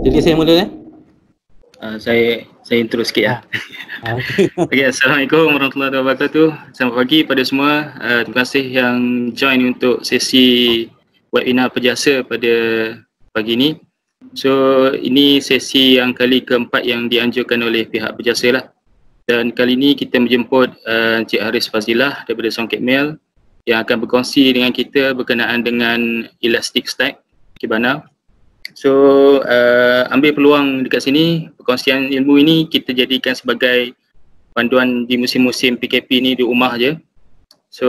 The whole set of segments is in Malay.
Jadi saya mula Saya intro sikit ya. Okay. Okay, Assalamualaikum warahmatullahi wabarakatuh. Selamat pagi pada semua. Terima kasih yang join untuk sesi webinar Perjasa pada pagi ini. So, ini sesi yang kali keempat yang dianjurkan oleh pihak Perjasa lah. Dan kali ini kita menjemput Encik Haris Fazilah daripada Songket Mail yang akan berkongsi dengan kita berkenaan dengan Elastic Stack Kibana. So, ambil peluang dekat sini, perkongsian ilmu ini kita jadikan sebagai panduan di musim-musim PKP ni di rumah je. So,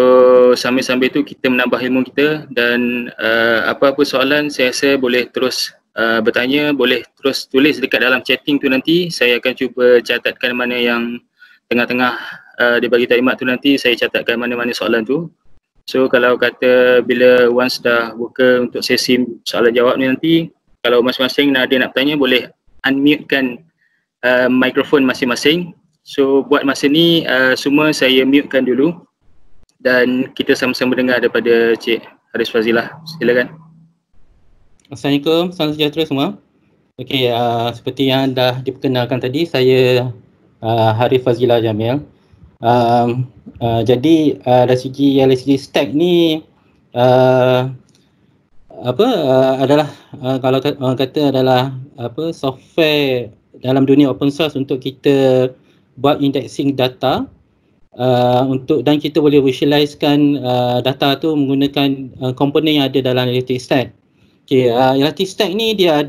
sambil-sambil tu kita menambah ilmu kita dan apa-apa soalan saya rasa boleh terus bertanya, boleh terus tulis dekat dalam chatting tu nanti. Saya akan cuba catatkan mana yang tengah-tengah dia bagi taklimat tu nanti, saya catatkan mana-mana soalan tu. So, kalau kata bila once dah buka untuk sesi soalan jawab ni nanti, kalau masing-masing ada nak bertanya boleh unmute-kan mikrofon masing-masing. So buat masa ni semua saya mute-kan dulu dan kita sama-sama dengar daripada Cik Haris Fazilah. Silakan. Assalamualaikum, salam sejahtera semua. Okey, seperti yang dah diperkenalkan tadi, saya Haris Fazilah Jamil. Jadi dari segi Elastic Stack ni adalah kalau orang kata adalah software dalam dunia open source untuk kita buat indexing data dan kita boleh visualizekan data tu menggunakan komponen yang ada dalam Elastic Stack. Okay, Elastic Stack ni dia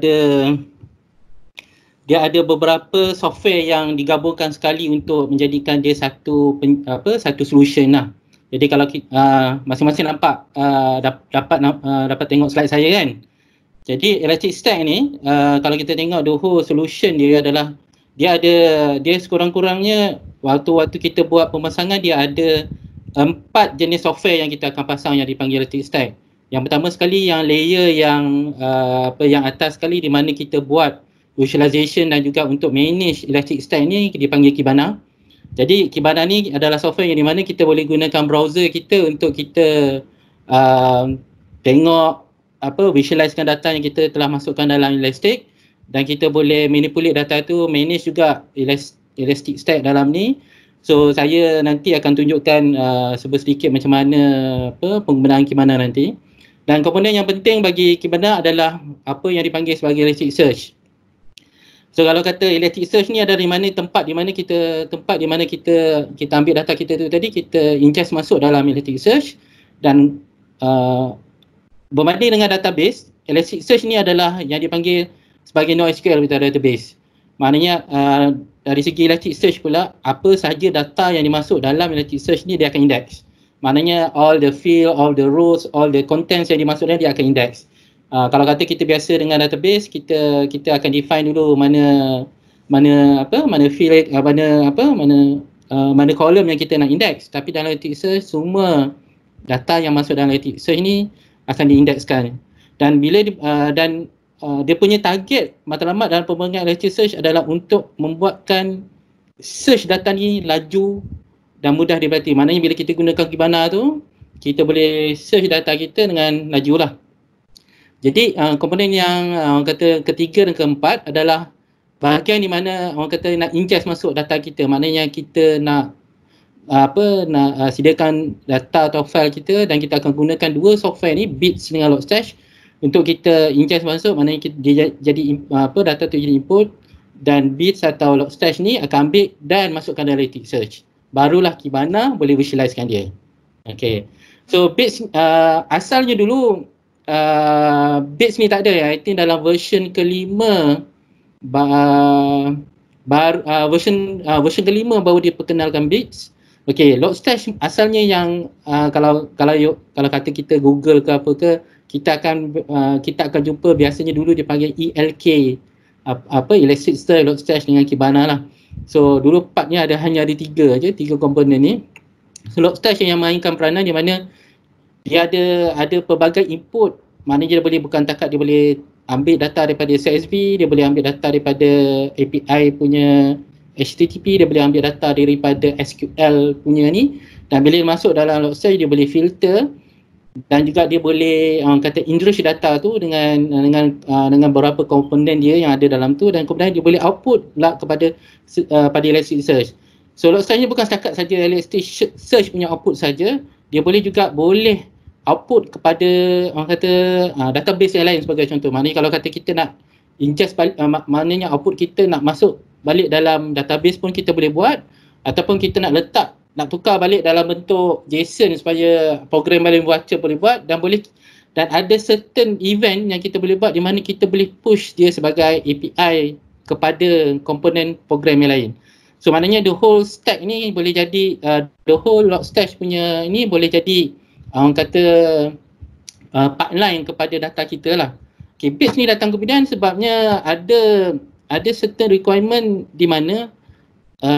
ada beberapa software yang digabungkan sekali untuk menjadikan dia satu solution lah. Jadi kalau masing-masing nampak dapat tengok slide saya kan. Jadi Elastic Stack ni kalau kita tengok the whole solution dia adalah dia sekurang-kurangnya waktu kita buat pemasangan dia ada 4 jenis software yang kita akan pasang yang dipanggil Elastic Stack. Yang pertama sekali yang layer yang yang atas sekali di mana kita buat visualization dan juga untuk manage Elastic Stack ni dipanggil Kibana. Jadi Kibana ni adalah software yang di mana kita boleh gunakan browser kita untuk kita tengok visualizekan data yang kita telah masukkan dalam Elastic dan kita boleh manipulate data tu, manage juga Elastic Stack dalam ni. So saya nanti akan tunjukkan sedikit macam mana penggunaan Kibana nanti. Dan komponen yang penting bagi Kibana adalah apa yang dipanggil sebagai Elasticsearch. So kalau kata Elasticsearch ni ada tempat di mana kita ambil data kita tu tadi, kita ingest masuk dalam Elasticsearch dan berbanding dengan database, Elasticsearch ni adalah yang dipanggil sebagai NoSQL database. Maknanya dari segi Elasticsearch pula, apa sahaja data yang dimasuk dalam Elasticsearch ni dia akan index. Maknanya all the field, all the rows, all the contents yang dimasuk dia akan index. Kalau kata kita biasa dengan database, kita akan define dulu mana field, mana column yang kita nak index. Tapi dalam Elasticsearch semua data yang masuk dalam Elasticsearch ni akan diindekskan. Dan dia punya target matlamat dalam pembangunan Elasticsearch adalah untuk membuatkan search data ni laju dan mudah diberhati. Maknanya bila kita gunakan Kibana tu, kita boleh search data kita dengan laju lah. Jadi komponen yang orang kata ketiga dan keempat adalah bahagian di mana orang kata nak ingest masuk data kita. Maknanya kita nak sediakan data atau file kita dan kita akan gunakan dua software ni, Bits dengan Logstash, untuk kita ingest masuk. Maknanya dia jadi data tu jadi input dan Bits atau Logstash ni akan ambil dan masukkan dalam Elasticsearch. Barulah Kibana boleh visualizekan dia. Okay. So Bits asalnya dulu Bits ni tak ada ya. I think dalam version kelima version kelima baru diperkenalkan Bits. Okay, Logstash asalnya yang kalau kata kita Google ke apa ke, kita akan jumpa biasanya dulu dipanggil ELK, Elasticsearch, Logstash dengan Kibana lah. So dulu partnya hanya ada tiga komponen ni. So Logstash yang mainkan peranan di mana dia ada pelbagai input. Maknanya dia boleh bukan takat dia boleh ambil data daripada CSV, dia boleh ambil data daripada API punya HTTP, dia boleh ambil data daripada SQL punya ni, dan bila masuk dalam Logstash dia boleh filter dan juga dia boleh kata enrich data tu dengan beberapa komponen dia yang ada dalam tu, dan kemudian dia boleh output pula kepada pada Elasticsearch. So Logstash ni bukan setakat saja Elasticsearch punya output saja, dia boleh output kepada orang kata database yang lain sebagai contoh. Maknanya kalau kata kita nak ingest maknanya output kita nak masuk balik dalam database pun kita boleh buat, ataupun kita nak tukar balik dalam bentuk JSON supaya program boleh baca boleh buat, dan ada certain event yang kita boleh buat di mana kita boleh push dia sebagai API kepada komponen program yang lain. So maknanya the whole stack ni boleh jadi the whole Logstash punya ni boleh jadi orang kata pipeline kepada data kita lah. Okay, base ni datang kemudian sebabnya ada certain requirement di mana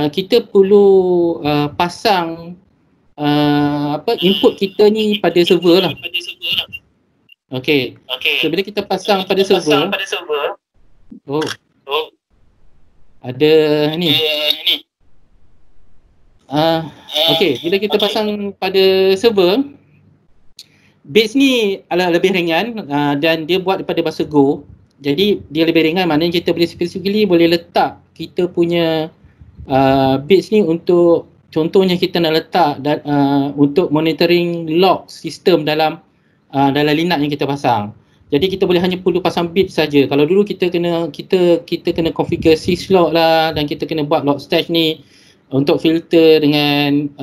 kita perlu pasang input kita ni pada server lah. Okay. So bila kita pasang pada server, ada ni. Okay, bila kita pasang pada server, base ni adalah lebih ringan dan dia buat daripada bahasa Go. Jadi dia lebih ringan, maknanya kita boleh specifically boleh letak kita punya base ni untuk contohnya kita nak letak untuk monitoring log sistem dalam Linux yang kita pasang. Jadi kita boleh hanya perlu pasang bit saja. Kalau dulu kita kena configure syslog lah, dan kita kena buat Logstash ni untuk filter dengan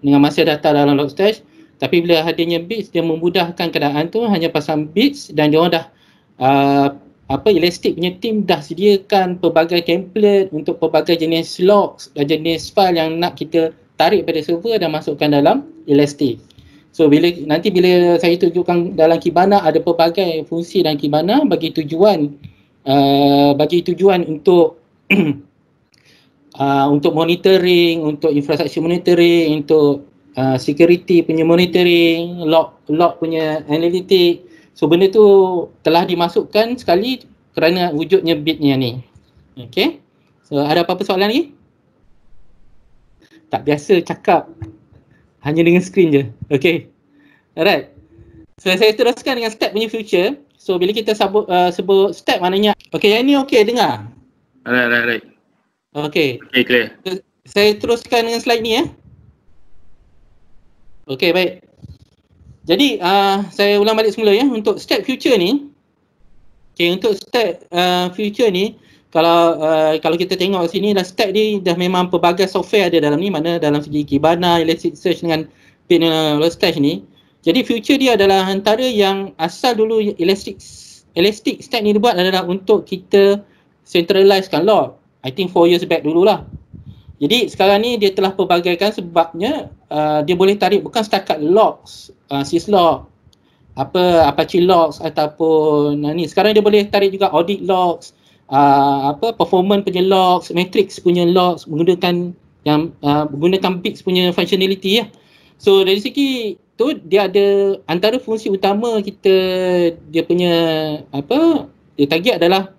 masa data dalam Logstash. Tapi bila hadirnya bits, dia memudahkan keadaan tu, hanya pasang bits, dan dia orang dah Elastic punya team dah sediakan pelbagai template untuk pelbagai jenis logs dan jenis file yang nak kita tarik pada server dan masukkan dalam Elastic. So bila saya tunjukkan dalam Kibana, ada pelbagai fungsi dalam Kibana bagi tujuan untuk untuk monitoring, untuk infrastruktur monitoring, untuk security punya monitoring, log punya analytic. So benda tu telah dimasukkan sekali kerana wujudnya bitnya ni. Okay. So ada apa-apa soalan lagi? Tak biasa cakap hanya dengan screen je. Okay. Alright. So saya teruskan dengan step punya future. So bila kita sebut step, maknanya okay, yang ni okay dengar? Alright. Okay. Okay, clear. Saya teruskan dengan slide ni . Okay, baik. Jadi saya ulang balik semula untuk step future ni. Okay, untuk step future ni, kalau kita tengok sini dah step ni dah memang pelbagai software ada dalam ni, mana dalam segi Kibana, Elasticsearch dengan Logstash ni. Jadi future dia adalah antara yang asal dulu Elastic Stack ni dibuat adalah untuk kita centralizekan log. I think 4 years back dululah. Jadi sekarang ni dia telah pelbagaikan, sebabnya dia boleh tarik bukan setakat logs, syslog, Apache logs ataupun ni. Sekarang dia boleh tarik juga audit logs, performance punya logs, matrix punya logs, menggunakan bits punya functionality . So dari segi tu dia ada antara fungsi utama kita, dia punya dia target adalah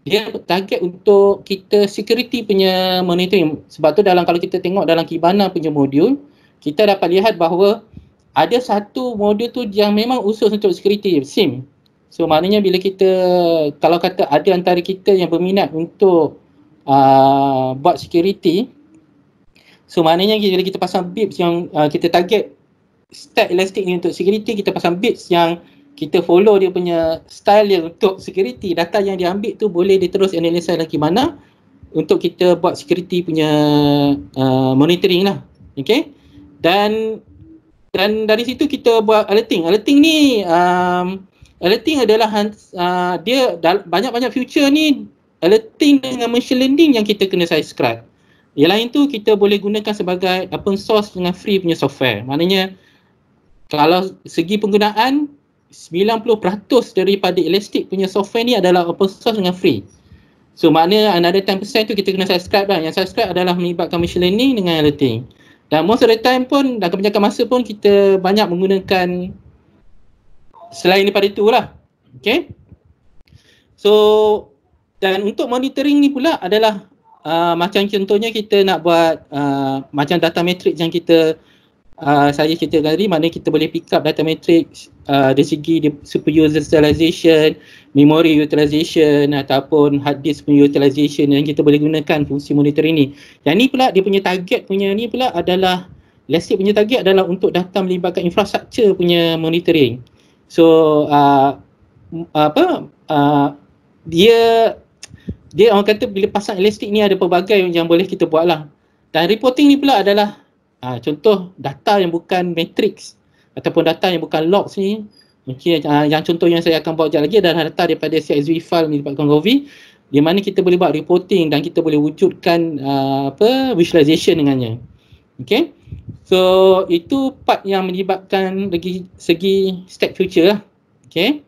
dia target untuk kita security punya monitoring. Sebab tu kalau kita tengok dalam Kibana punya modul, kita dapat lihat bahawa ada satu modul tu yang memang khusus untuk security, SIEM. So maknanya bila kalau kata ada antara kita yang berminat untuk buat security, so maknanya bila kita pasang bits yang kita target stack Elastic ni untuk security, kita pasang bits yang kita follow dia punya style dia untuk security, data yang dia ambil tu boleh diterus analisa lagi mana untuk kita buat security punya monitoring lah. Okay. Dan dari situ kita buat alerting. Alerting ni alerting adalah dia banyak-banyak feature ni, alerting dengan machine learning yang kita kena subscribe. Yang lain tu kita boleh gunakan sebagai open source dengan free punya software. Maknanya kalau segi penggunaan 90% daripada Elastic punya software ni adalah open source dengan free. So maknanya another 10% tu kita kena subscribe lah. Yang subscribe adalah melibatkan machine learning dengan alerting. Dan most of the time pun, dan kebanyakan masa pun kita banyak menggunakan selain daripada itu lah. Okay. So dan untuk monitoring ni pula adalah macam contohnya kita nak buat macam data matrix yang kita saya ceritakan tadi, maknanya kita boleh pick up data matrix dari segi super user utilization, memory utilization ataupun hard disk punya utilization, yang kita boleh gunakan fungsi monitor ini. Yang ni pula dia punya target punya ni pula adalah, Elastic punya target adalah untuk data melibatkan infrastruktur punya monitoring. So dia orang kata bila pasang Elastic ni ada pelbagai yang boleh kita buat lah. Dan reporting ni pula adalah contoh data yang bukan matrix ataupun data yang bukan logs ni. Mungkin yang contoh yang saya akan bawa sekejap lagi adalah data daripada CSV file melibatkan Groovy, di mana kita boleh buat reporting dan kita boleh wujudkan visualization dengannya. Okay, so itu part yang melibatkan dari segi stack future lah. Okay,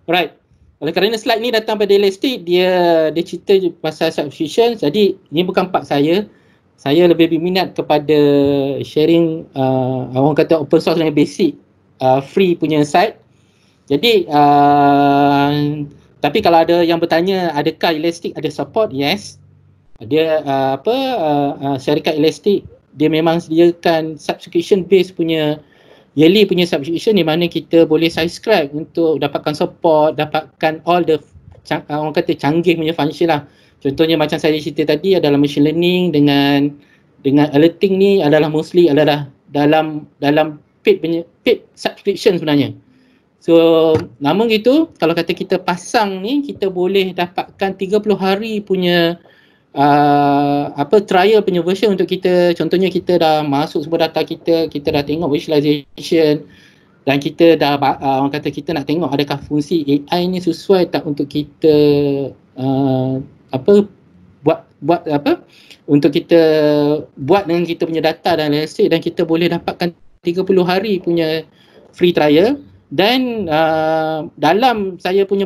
alright. Oleh kerana slide ni datang pada Elastic, dia cerita pasal subscription. Jadi ini bukan part saya. Saya lebih berminat kepada sharing orang kata open source dengan basic free punya site. Jadi tapi kalau ada yang bertanya adakah Elastic ada support? Yes. Dia syarikat Elastic dia memang sediakan subscription base punya yearly punya subscription, di mana kita boleh subscribe untuk dapatkan support, dapatkan all the orang kata canggih punya function lah. Contohnya macam saya cerita tadi adalah machine learning dengan alerting ni adalah mostly adalah dalam paid subscription sebenarnya. So namun gitu, kalau kata kita pasang ni, kita boleh dapatkan 30 hari punya trial punya version untuk kita. Contohnya kita dah masuk semua data kita dah tengok visualization, dan kita dah orang kata kita nak tengok adakah fungsi AI ni sesuai tak untuk kita untuk kita buat dengan kita punya data dan Elastic, dan kita boleh dapatkan 30 hari punya free trial. Dan dalam saya punya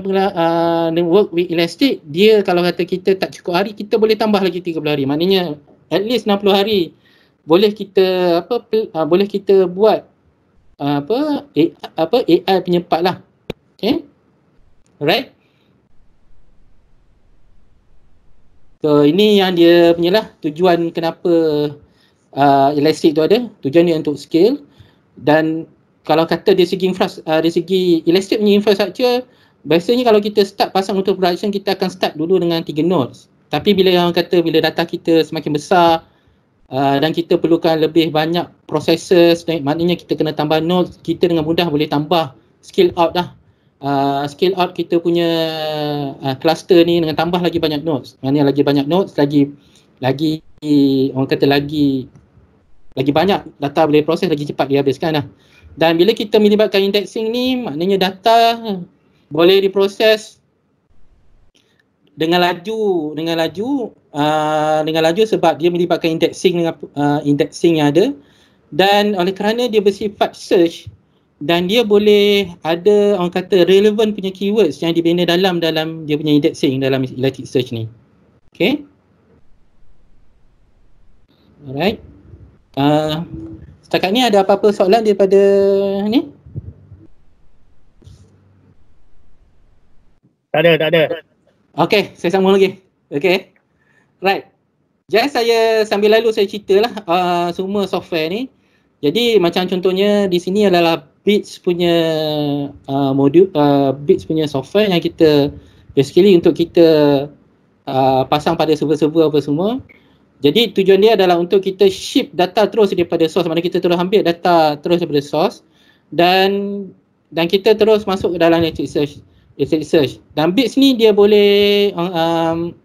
work with Elastic, dia kalau kata kita tak cukup hari, kita boleh tambah lagi 30 hari. Maknanya at least 60 hari boleh kita boleh kita buat AI punya part lah. Okay, alright. So ini yang dia punya lah tujuan kenapa Elastic tu ada. Tujuan dia untuk scale. Dan kalau kata dari segi Elastic punya infrastructure, biasanya kalau kita start pasang untuk production, kita akan start dulu dengan 3 nodes. Tapi bila data kita semakin besar dan kita perlukan lebih banyak processes, maknanya kita kena tambah nodes, kita dengan mudah boleh tambah scale out dah. Scale out kita punya cluster ni dengan tambah lagi banyak nodes. Maknanya lagi banyak nodes, lagi orang kata lagi banyak data boleh proses, lagi cepat dihabiskan lah. Dan bila kita melibatkan indexing ni, maknanya data boleh diproses dengan laju sebab dia melibatkan indexing dengan indexing yang ada. Dan oleh kerana dia bersifat search, dan dia boleh ada orang kata relevant punya keywords yang dibina dalam dia punya indexing dalam Elasticsearch ni. Okay, alright. Setakat ni ada apa-apa soalan daripada ni? Tak ada. Okay, saya sambung lagi. Okay, right. Jadi saya sambil lalu saya ceritalah semua software ni. Jadi macam contohnya di sini adalah Bits punya modul, Bits punya software yang kita basically untuk kita pasang pada server-server apa semua. Jadi tujuan dia adalah untuk kita ship data terus daripada source, mana kita terus ambil data terus daripada source dan kita terus masuk ke dalam Elasticsearch. Dan Bits ni dia boleh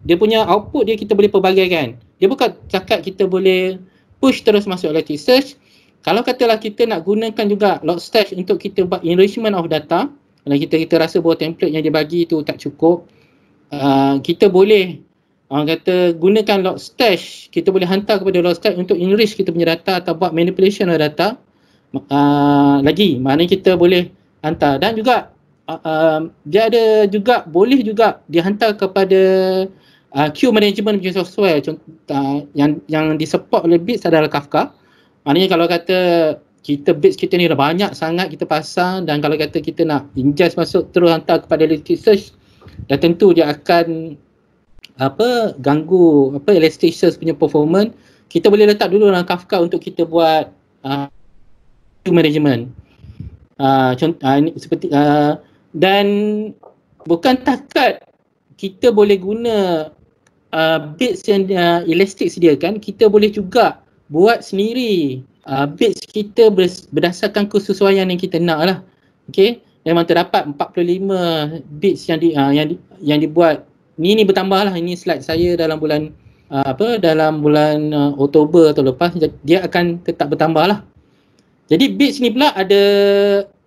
dia punya output dia kita boleh pelbagaikan. Dia bukan cakap kita boleh push terus masuk Elasticsearch. Kalau katalah kita nak gunakan juga Logstash untuk kita buat enrichment of data, kalau kita rasa bahawa template yang dia bagi tu tak cukup, kita boleh orang kata gunakan Logstash, kita boleh hantar kepada Logstash untuk enrich kita punya data atau buat manipulation of data lagi. Maknanya kita boleh hantar. Dan juga dia ada juga, boleh juga dihantar kepada queue management punya software. Yang disupport oleh Bits adalah Kafka. Maknanya kalau kata Bits kita ni dah banyak sangat kita pasang, dan kalau kata kita nak ingest masuk terus hantar kepada Elasticsearch, dah tentu dia akan ganggu Elasticsearch punya performance. Kita boleh letak dulu dalam Kafka untuk kita buat management. Ini seperti dan bukan takat kita boleh guna bits yang Elastic sediakan, kita boleh juga buat sendiri bits kita berdasarkan kesesuaian yang kita nak lah. Okay, memang terdapat 45 bits yang dibuat. Ni bertambah lah, ini slide saya dalam bulan dalam bulan Oktober atau lepas, dia akan tetap bertambah lah. Jadi bits ni pula ada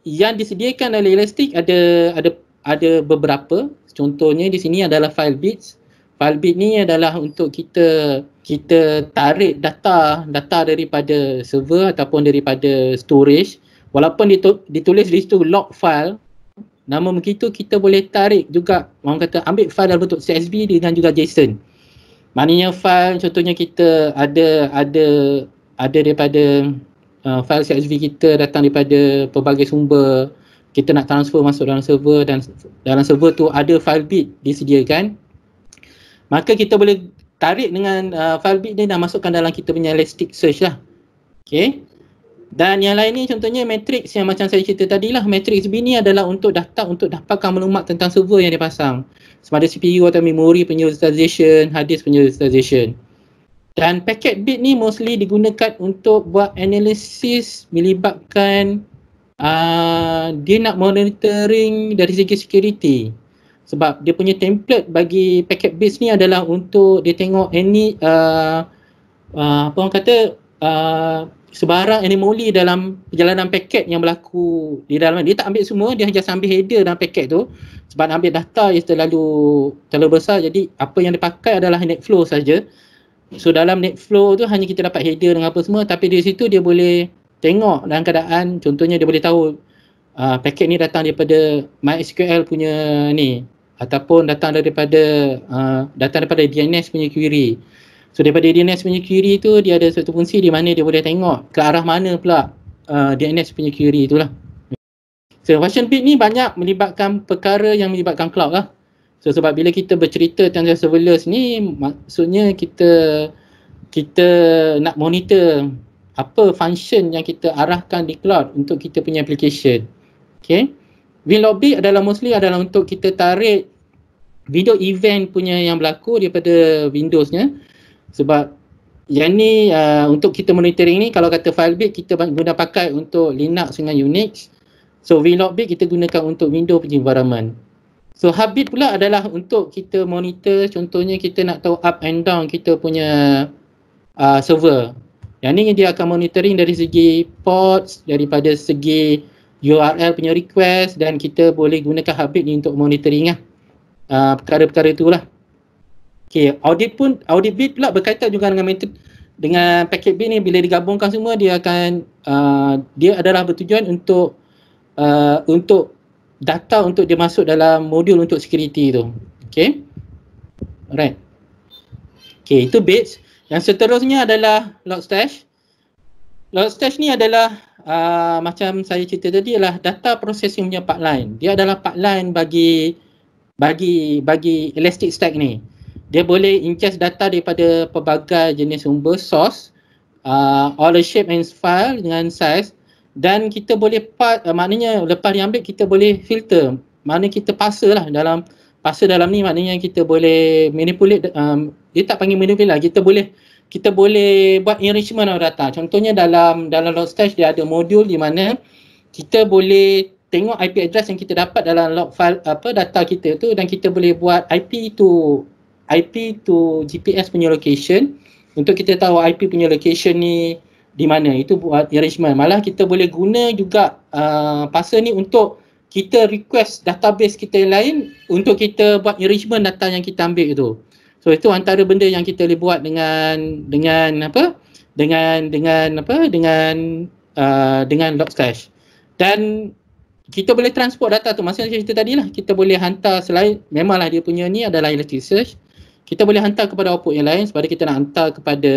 yang disediakan oleh Elastic, ada beberapa. Contohnya di sini adalah file bits. File bit ni adalah untuk kita tarik data daripada server ataupun daripada storage. Walaupun ditulis di situ log file, namun begitu kita boleh tarik juga, orang kata ambil file dalam bentuk CSV dengan juga JSON. Maknanya file, contohnya kita ada daripada file CSV kita datang daripada pelbagai sumber, kita nak transfer masuk dalam server dan dalam server tu ada file bit disediakan, maka kita boleh tarik dengan file bit ni dan masukkan dalam kita punya Elasticsearch lah. Okay. Dan yang lain ni contohnya matrix yang macam saya cerita tadi lah. Matrix B ni adalah untuk dapatkan maklumat tentang server yang dipasang, sama ada CPU atau memori punya utilization, hard disk punya utilization. Dan packet bit ni mostly digunakan untuk buat analisis melibatkan dia nak monitoring dari segi security. Sebab dia punya template bagi packet bits ni adalah untuk dia tengok any apa orang kata sebarang anomaly dalam perjalanan paket yang berlaku di dalam. Dia tak ambil semua, dia hanya ambil header dalam paket tu. Sebab nak ambil data yang terlalu besar, jadi apa yang dipakai adalah net flow saja. So dalam net flow tu hanya kita dapat header dengan apa semua, tapi di situ dia boleh tengok dalam keadaan, contohnya dia boleh tahu paket ni datang daripada MySQL punya ni, ataupun datang daripada DNS punya query. So daripada DNS punya query tu dia ada satu fungsi di mana dia boleh tengok ke arah mana pula DNS punya query itulah. So function bit ni banyak melibatkan perkara yang melibatkan cloud lah. So sebab bila kita bercerita tentang serverless ni, maksudnya kita nak monitor apa function yang kita arahkan di cloud untuk kita punya application. Okay. WinLogBit adalah mostly untuk kita tarik video event punya yang berlaku daripada Windows-nya. Sebab yang ni untuk kita monitoring ni, kalau kata FileBit kita guna pakai untuk Linux dengan Unix. So WinLogBit kita gunakan untuk Windows punya environment. So Hubbit pula adalah untuk kita monitor, contohnya kita nak tahu up and down kita punya server. Yang ni dia akan monitoring dari segi ports, daripada segi URL punya request, dan kita boleh gunakan Hubbit ni untuk monitoring lah perkara-perkara itulah. Okay, audit bit pula berkaitan juga dengan packet bit ni. Bila digabungkan semua, dia akan dia adalah bertujuan untuk data untuk dia masuk dalam modul untuk security tu. Okay, alright. Okay, itu bits. Yang seterusnya adalah Logstash. Logstash ni adalah macam saya cerita tadi, adalah data processing punya pipeline. Dia adalah pipeline bagi Elastic Stack ni. Dia boleh ingest data daripada pelbagai jenis sumber source, all the shape and file dengan size, dan kita boleh maknanya lepas diambil kita boleh filter. Maknanya kita parser lah dalam ni, maknanya kita boleh manipulate, dia tak panggil manipulate lah, kita boleh buat enrichment of data. Contohnya dalam Logstash dia ada modul di mana kita boleh tengok IP address yang kita dapat dalam log file data kita tu, dan kita boleh buat IP to GPS punya location untuk kita tahu IP punya location ni di mana. Itu buat enrichment. Malah kita boleh guna juga parser ni untuk kita request database kita yang lain untuk kita buat enrichment data yang kita ambil itu. So itu antara benda yang kita boleh buat dengan Logstash. Dan kita boleh transport data tu, macam saya cerita tadi lah, kita boleh hantar selain, memanglah dia punya ni adalah Elasticsearch, kita boleh hantar kepada output yang lain, sebab kita nak hantar kepada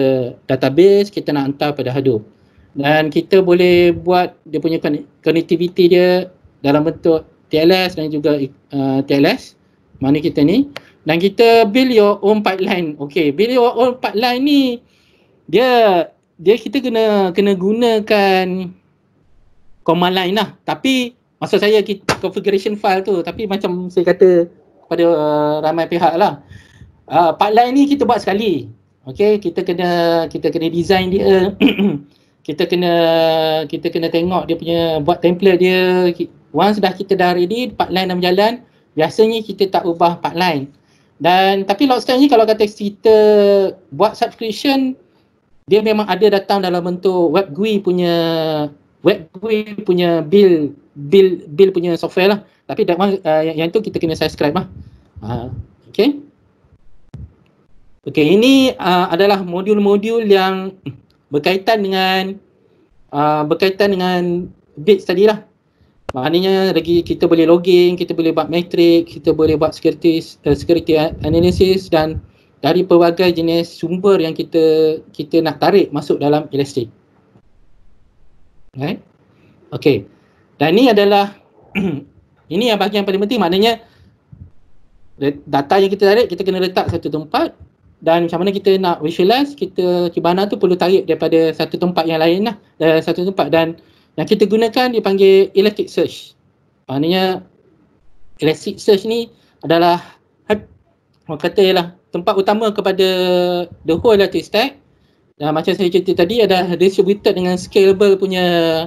database, kita nak hantar pada Hadoop. Dan kita boleh buat dia punya connectivity dia dalam bentuk TLS dan juga TLS, mana kita ni. Dan kita build your own pipeline. Okay, build your own pipeline ni dia kita kena gunakan command line lah. Tapi maksud saya configuration file tu, tapi macam saya kata kepada ramai pihak lah, pipeline ni kita buat sekali. Okay, kita kena design dia. kita kena tengok dia punya, buat template dia. Once kita dah ready, pipeline dah berjalan, biasanya kita tak ubah pipeline. Dan tapi Logstash ni kalau kata kita buat subscription, dia memang ada datang dalam bentuk web GUI punya bill punya software lah. Tapi yang tu kita kena subscribe lah. Okay. Okay, ini adalah modul-modul yang berkaitan dengan bits tadi lah. Maknanya kita boleh logging, kita boleh buat matrix, kita boleh buat security analysis dan dari pelbagai jenis sumber yang kita nak tarik masuk dalam Elastic. Right? Okay. Dan ini adalah ini yang bahagian paling penting, maknanya data yang kita tarik kita kena letak satu tempat, dan macam mana kita nak visualize, Kibana tu perlu tarik daripada satu tempat yang lain lah, satu tempat, dan yang kita gunakan dipanggil Elasticsearch. Maknanya Elasticsearch ni adalah orang kata ialah tempat utama kepada the whole Elastic Stack. Dan macam saya cerita tadi, ada distributed dengan scalable punya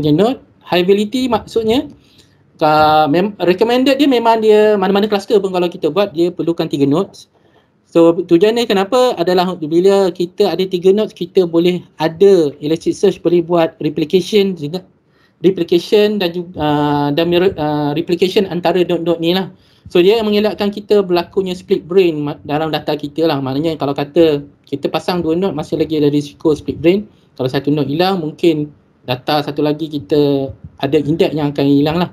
node. High availability maksudnya recommended dia memang dia mana-mana cluster pun kalau kita buat dia perlukan 3 nodes. So tujuannya kenapa adalah bila kita ada 3 nodes, kita boleh ada Elasticsearch boleh buat replication dan juga replication antara node-node ni lah. So dia mengelakkan kita berlakunya split brain dalam data kita lah. Maknanya kalau kata kita pasang 2 node, masih lagi ada risiko split brain. Kalau satu node hilang, mungkin data satu lagi kita ada index yang akan hilang lah.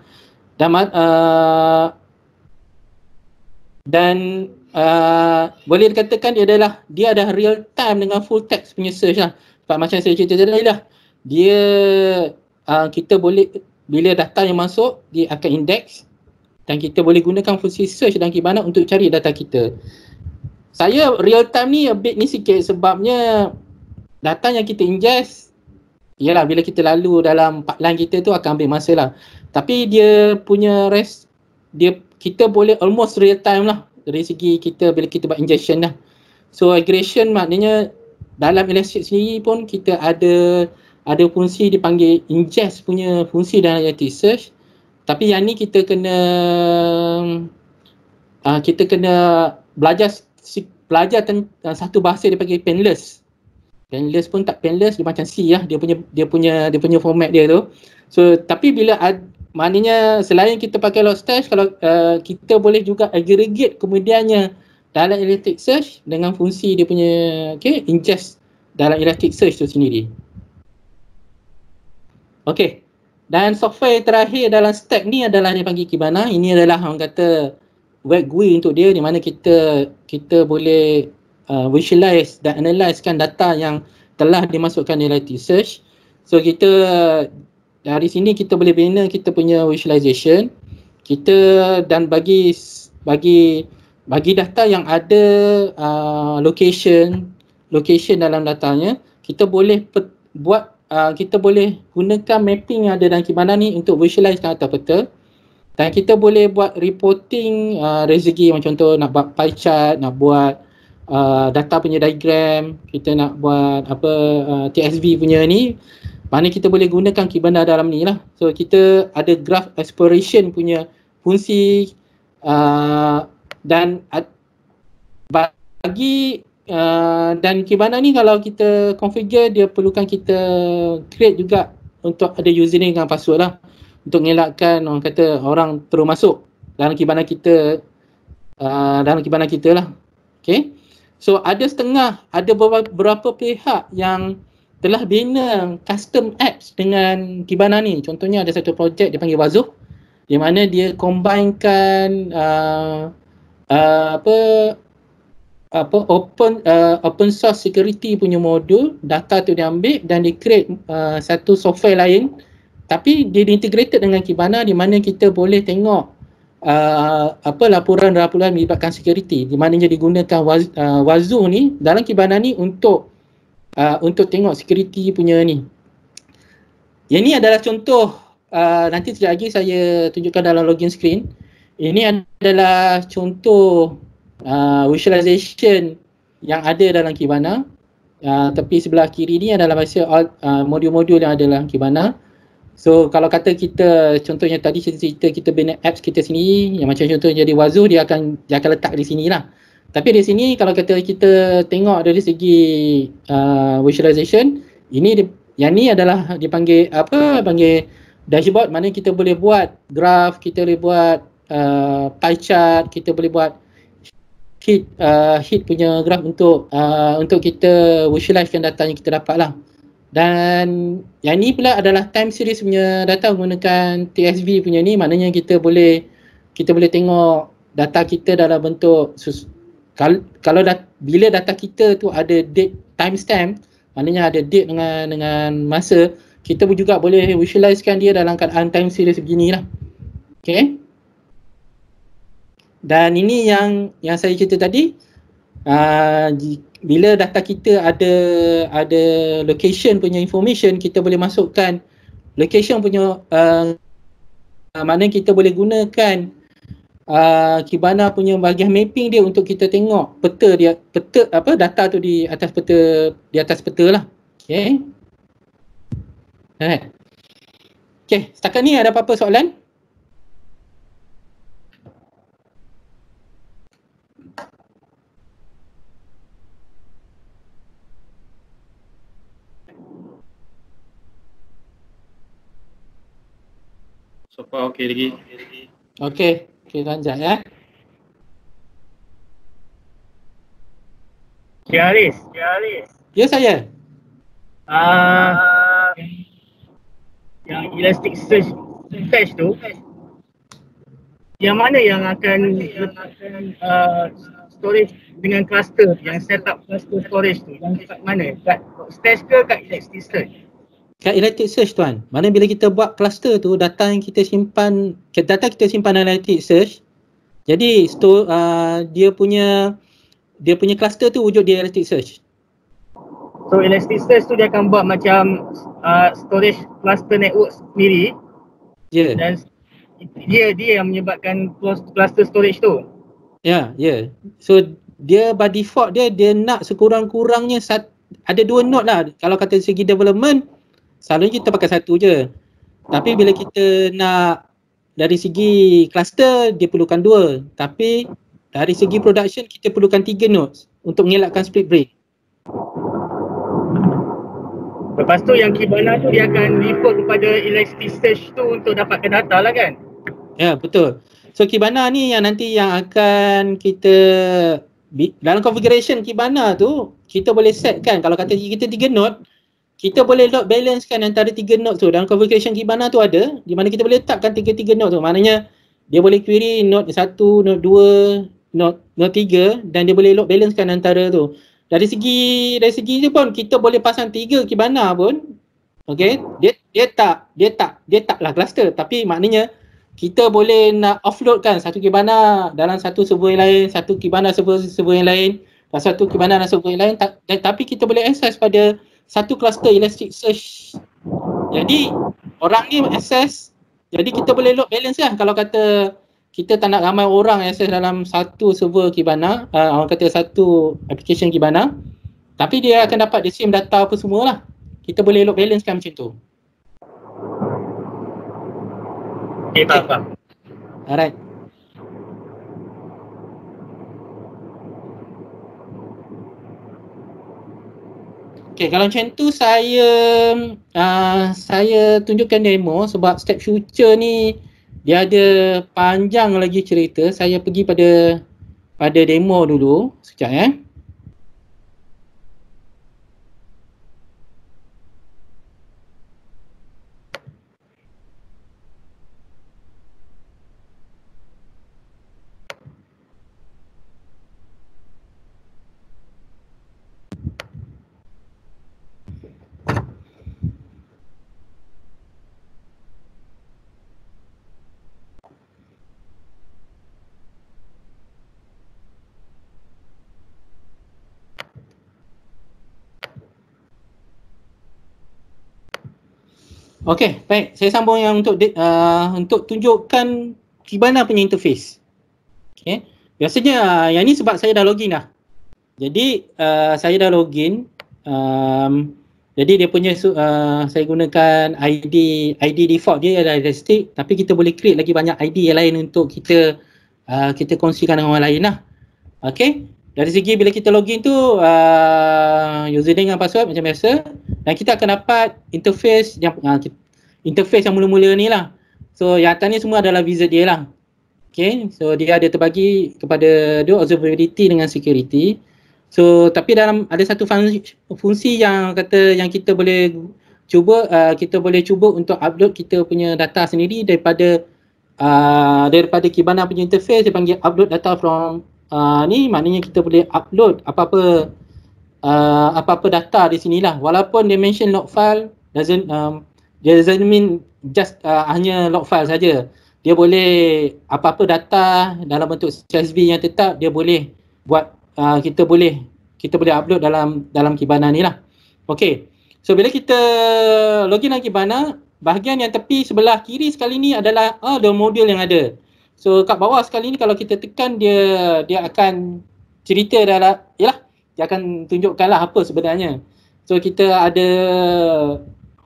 Dan boleh dikatakan dia ada real time dengan full text punya search lah. Sebab macam saya cerita tadi lah, dia kita boleh, bila data yang masuk dia akan index dan kita boleh gunakan fungsi search dan Kibana untuk cari data kita. Saya real time ni a bit ni sikit sebabnya data yang kita ingest, yalah bila kita lalu dalam pipeline kita tu akan ambil masa lah. Tapi dia punya kita boleh almost real time lah dari segi kita bila kita buat ingestion lah. So aggregation maknanya dalam Elastic sendiri pun kita ada fungsi dipanggil ingest punya fungsi dalam Elasticsearch. Tapi yang ni kita kena belajar tentang satu bahasa dia panggil Panless. Panless pun tak Panless, dia macam C lah, dia punya format dia tu. So tapi bila maknanya selain kita pakai Logstash, kalau kita boleh juga aggregate kemudiannya dalam Elasticsearch dengan fungsi dia punya ingest dalam Elasticsearch tu sendiri. Okey. Dan software terakhir dalam stack ni adalah dia panggil Kibana. Ini adalah orang kata web GUI untuk dia, di mana kita boleh visualize dan analysekan data yang telah dimasukkan di Elasticsearch. So kita dari sini kita boleh bina kita punya visualization. Dan bagi data yang ada location dalam datanya, kita boleh kita boleh gunakan mapping yang ada dalam Kibana ni untuk visualize data peta. Dan kita boleh buat reporting dari segi macam contoh nak buat pie chart, nak buat data punya diagram, kita nak buat TSV punya ni, mana kita boleh gunakan Kibana dalam ni lah. So kita ada graph exploration punya fungsi dan dan Kibana ni kalau kita configure, dia perlukan kita create juga untuk ada username dan password lah, untuk mengelakkan orang kata orang terus masuk dalam Kibana kita lah. Okay. So ada beberapa pihak yang telah bina custom apps dengan Kibana ni. Contohnya ada satu projek dia panggil Wazuh, di mana dia combinekan open source security punya modul, data tu diambil dan di create satu software lain, tapi dia integrated dengan Kibana, di mana kita boleh tengok laporan-laporan melibatkan security, di mana digunakan Wazuh ni dalam Kibana ni untuk tengok security punya ni. Yang ni adalah contoh, nanti sekejap lagi saya tunjukkan dalam login screen. Ini adalah contoh visualization yang ada dalam Kibana. Tepi sebelah kiri ni adalah modul-modul yang ada dalam Kibana. So kalau kata kita, contohnya tadi kita bina apps kita sendiri, yang macam contoh jadi Wazuh, dia akan letak di sini lah. Tapi di sini kalau kata kita tengok dari segi visualization, yang ni adalah dipanggil panggil dashboard, mana kita boleh buat graph, kita boleh buat pie chart, kita boleh buat heat punya graph untuk kita visualizekan data yang kita dapat lah. Dan yang ni pula adalah time series punya data menggunakan TSV punya ni, maknanya kita boleh tengok data kita dalam bentuk bila data kita tu ada date timestamp, maknanya ada date dengan masa, kita juga boleh visualizekan dia dalam keadaan time series beginilah. Okay. Dan ini yang saya cerita tadi, bila data kita ada location punya information, kita boleh masukkan location punya maknanya kita boleh gunakan Kibana punya bahagian mapping dia untuk kita tengok data tu di atas peta lah. Okay. Alright. Okay, setakat ni ada apa-apa soalan? So far okey lagi. Okey, lanjut ya. Haris. Ya, saya. Yang Elasticsearch test tu, yang mana yang akan storage dengan cluster, yang setup cluster storage tu, yang kat mana? Kat Stash ke kat Elasticsearch? Kat Elasticsearch tuan, mana bila kita buat cluster tu, data kita simpan dalam Elasticsearch. Jadi dia punya cluster tu wujud di Elasticsearch. So Elasticsearch tu dia akan buat macam storage cluster network sendiri. Ya. Dan dia yang menyebabkan cluster storage tu. Ya. So dia by default dia nak sekurang-kurangnya ada 2 node lah. Kalau kata segi development, selalunya kita pakai 1 je. Tapi bila kita nak dari segi cluster, dia perlukan 2. Tapi dari segi production, kita perlukan 3 nodes untuk mengelakkan split brain. Lepas tu yang Kibana tu dia akan refer kepada Elasticsearch tu untuk dapatkan data lah kan? Ya, betul. So Kibana ni yang nanti yang akan kita dalam configuration Kibana tu, kita boleh set kan, kalau kata kita 3 node, kita boleh load balance kan antara 3 node tu. Dalam configuration Kibana tu ada, di mana kita boleh letakkan 3 node tu. Maknanya dia boleh query node 1, node 2, node 3, dan dia boleh load balance kan antara tu. Dari segi tu pun kita boleh pasang 3 Kibana pun. Okey, dia taklah cluster, tapi maknanya kita boleh nak offload kan satu Kibana dalam satu server yang lain, satu Kibana server yang lain, dan satu Kibana dalam server yang lain, tapi kita boleh access pada satu cluster Elasticsearch. Jadi orang ni access, jadi kita boleh load balance lah. Kalau kata kita tak nak ramai orang access dalam satu server Kibana, orang kata satu application Kibana, tapi dia akan dapat the same data apa semua lah. Kita boleh load balance kan macam tu. Okay, faham. Alright. Okay, kalau macam tu saya tunjukkan demo, sebab step future ni dia ada panjang lagi cerita. Saya pergi pada demo dulu sekejap ya. Okey, baik. Saya sambung yang untuk tunjukkan Kibana punya interface. Okey. Biasanya yang ni sebab saya dah login dah. Jadi saya dah login. Jadi dia punya saya gunakan ID default dia adalah Elastic, tapi kita boleh create lagi banyak ID yang lain untuk kita kongsikan dengan orang lain lah. Okey. Dari segi bila kita login tu username dan password macam biasa, dan kita akan dapat interface yang mula-mula ni lah. So yang atas ni semua adalah wizard dia lah. Okay, so dia ada terbagi kepada dua, observability dengan security. So tapi dalam ada satu fungsi yang kita boleh cuba untuk upload kita punya data sendiri daripada Kibana punya interface. Dia panggil upload data from ni, maknanya kita boleh upload apa-apa data di sinilah. Walaupun dia mention log file doesn't mean just hanya log file saja. Dia boleh apa-apa data dalam bentuk CSV yang tetap dia boleh buat, kita boleh upload dalam Kibana ni lah. Okey. So bila kita login dalam Kibana, bahagian yang tepi sebelah kiri sekali ni adalah the modul yang ada. So kat bawah sekali ni kalau kita tekan dia akan cerita dia akan tunjukkanlah apa sebenarnya. So kita ada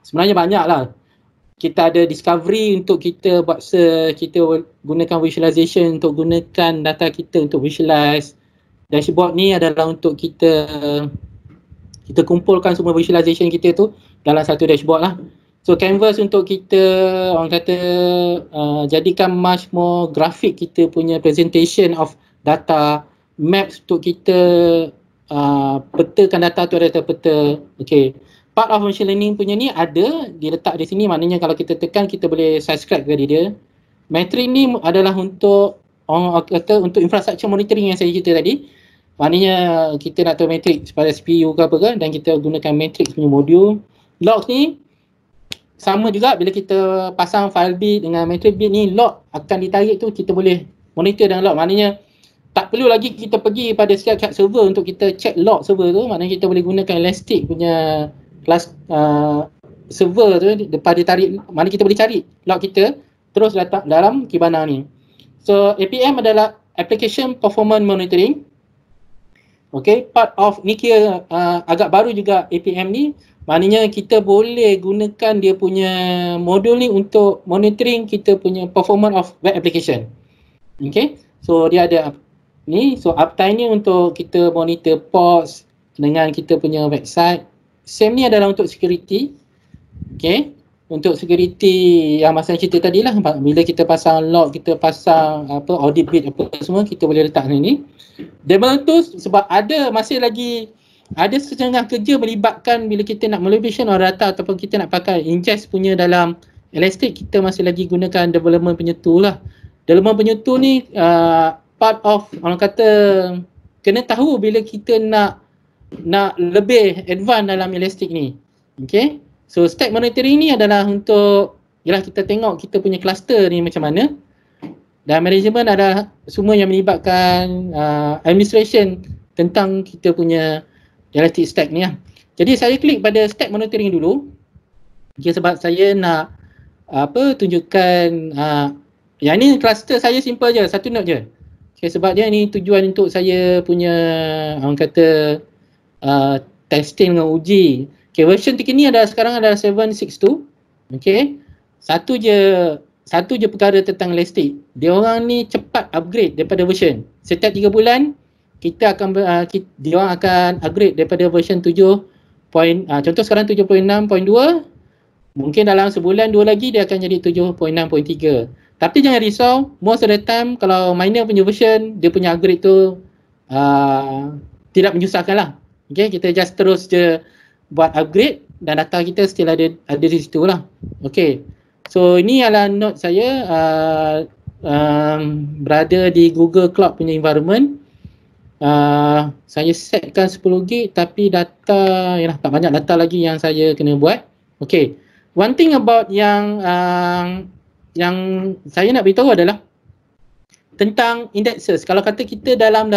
sebenarnya banyak lah. Kita ada discovery untuk kita buat kita gunakan visualization untuk gunakan data kita untuk visualize. Dashboard ni adalah untuk kita kumpulkan semua visualization kita tu dalam satu dashboard lah. So canvas untuk kita orang kata jadikan much more grafik kita punya presentation of data. Maps untuk kita petakan data tu ada peta. Okay. Part of machine learning punya ni ada diletak di sini, maknanya kalau kita tekan kita boleh subscribe kepada dia. Metrik ni adalah untuk infrastructure monitoring yang saya cerita tadi. Maknanya kita nak tahu metrik pada CPU ke apa ke, dan kita gunakan matrix punya modul. Logs ni sama juga, bila kita pasang file bit dengan matrix bit ni, log akan ditarik tu kita boleh monitor dengan log. Maknanya tak perlu lagi kita pergi pada setiap server untuk kita check log server tu. Maknanya kita boleh gunakan Elastic punya kelas server tu, lepas dia tarik, mana kita boleh cari log kita terus datang dalam Kibana ni. So APM adalah Application Performance Monitoring. Okay, part of ni kira agak baru juga APM ni, maknanya kita boleh gunakan dia punya modul ni untuk monitoring kita punya performance of web application. Okay, so dia ada ni, so uptime ni untuk kita monitor ports dengan kita punya website. SAM ni adalah untuk security. Okay, untuk security yang masa cerita tadi lah, bila kita pasang log, kita pasang audit bit apa semua, kita boleh letak ni. Debug tu sebab masih lagi ada setengah kerja melibatkan bila kita nak manipulation data ataupun kita nak pakai ingest punya dalam Elastic, kita masih lagi gunakan development punya tool lah. Development punya tool ni part of orang kata kena tahu bila kita nak lebih advance dalam Elastic ni. Okay, so stack monitoring ni adalah untuk kita tengok kita punya cluster ni macam mana, dan management adalah semua yang melibatkan administration tentang kita punya Elastic Stack ni lah. Jadi saya klik pada stack monitoring dulu. Okay, sebab saya nak tunjukkan yang ni cluster saya simple je, satu node je. Okay, sebab dia ni tujuan untuk saya punya orang kata testing dengan uji. Okay, version terkini sekarang adalah 7.6.2. Okay, satu je perkara tentang Elastic. Dia orang ni cepat upgrade daripada version. Setiap 3 bulan kita akan dia orang akan upgrade daripada version 7. Contoh sekarang 7.6.2, mungkin dalam sebulan 2 lagi dia akan jadi 7.6.3. Tapi jangan risau, most of the time kalau miner punya version, dia punya upgrade tu tidak menyusahkan lah. Okay, kita just terus je buat upgrade dan data kita still ada di situ lah. Okay, so ini adalah node saya berada di Google Cloud punya environment. Saya setkan 10 gig tapi data tak banyak data lagi yang saya kena buat. Okay, one thing about yang saya nak beritahu adalah tentang indexes. Kalau kata kita dalam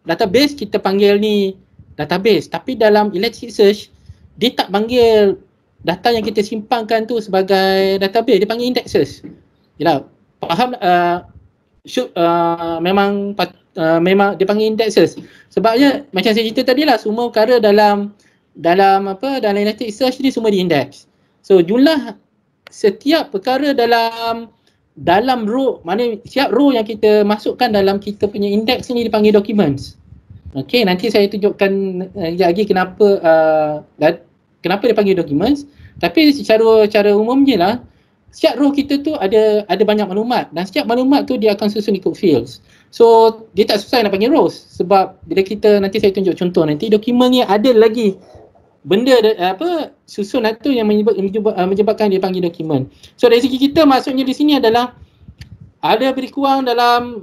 database kita panggil ni database, tapi dalam Elasticsearch dia tak panggil data yang kita simpankan tu sebagai database, dia panggil indexes. Yalah, faham memang dia panggil indexes. Sebabnya macam saya cerita tadi lah, semua perkara dalam Elasticsearch ni semua diindex. So jumlah setiap perkara dalam row, maknanya setiap row yang kita masukkan dalam kita punya index ni dipanggil documents. Okey, nanti saya tunjukkan lagi kenapa dia panggil documents. Tapi secara umumnya lah, setiap row kita tu ada banyak maklumat, dan setiap maklumat tu dia akan susun ikut fields. So dia tak susah nak panggil rows, sebab bila kita, nanti saya tunjuk contoh nanti, dokumen ni ada lagi benda susunan tu yang menyebabkan dia panggil dokumen. So dari segi kita, maksudnya di sini adalah ada lebih kurang dalam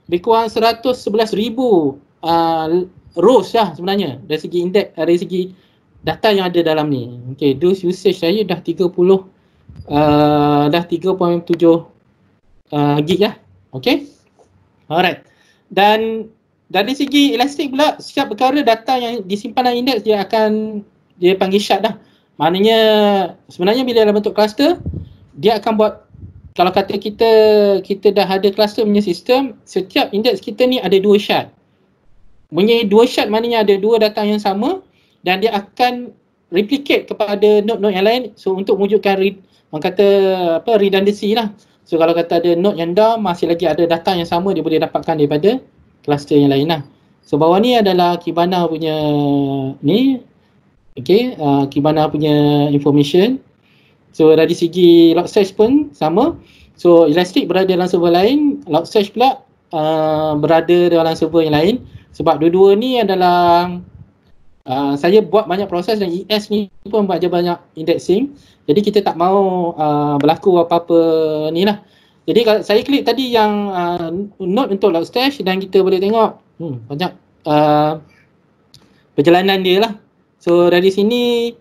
lebih kurang 111,000 rows lah sebenarnya dari segi indeks, dari segi data yang ada dalam ni. Okay, those usage saya dah 3.7 gig lah. Okay, alright. Dan dari segi Elastic pula, setiap perkara data yang disimpan dalam indeks dia panggil shard dah. Maknanya sebenarnya bila dalam bentuk cluster, dia akan buat, kalau kata kita dah ada cluster punya sistem, setiap indeks kita ni ada 2 shard. Punya 2 shard maknanya ada 2 data yang sama, dan dia akan replicate kepada node-node yang lain. So untuk wujudkan redundancy lah. So kalau kata ada node yang down, masih lagi ada data yang sama dia boleh dapatkan daripada cluster yang lain lah. So bawah ni adalah Kibana punya ni, okay, Kibana punya information. So dari segi Logstash pun sama. So Elastic berada dalam server lain, Logstash pula berada dalam server yang lain. Sebab dua-dua ni adalah saya buat banyak proses, dan ES ni pun buat banyak indexing. Jadi kita tak mau berlaku apa-apa ni lah. Jadi kalau saya klik tadi yang node untuk Logstash, dan kita boleh tengok banyak perjalanan dia lah. So dari sini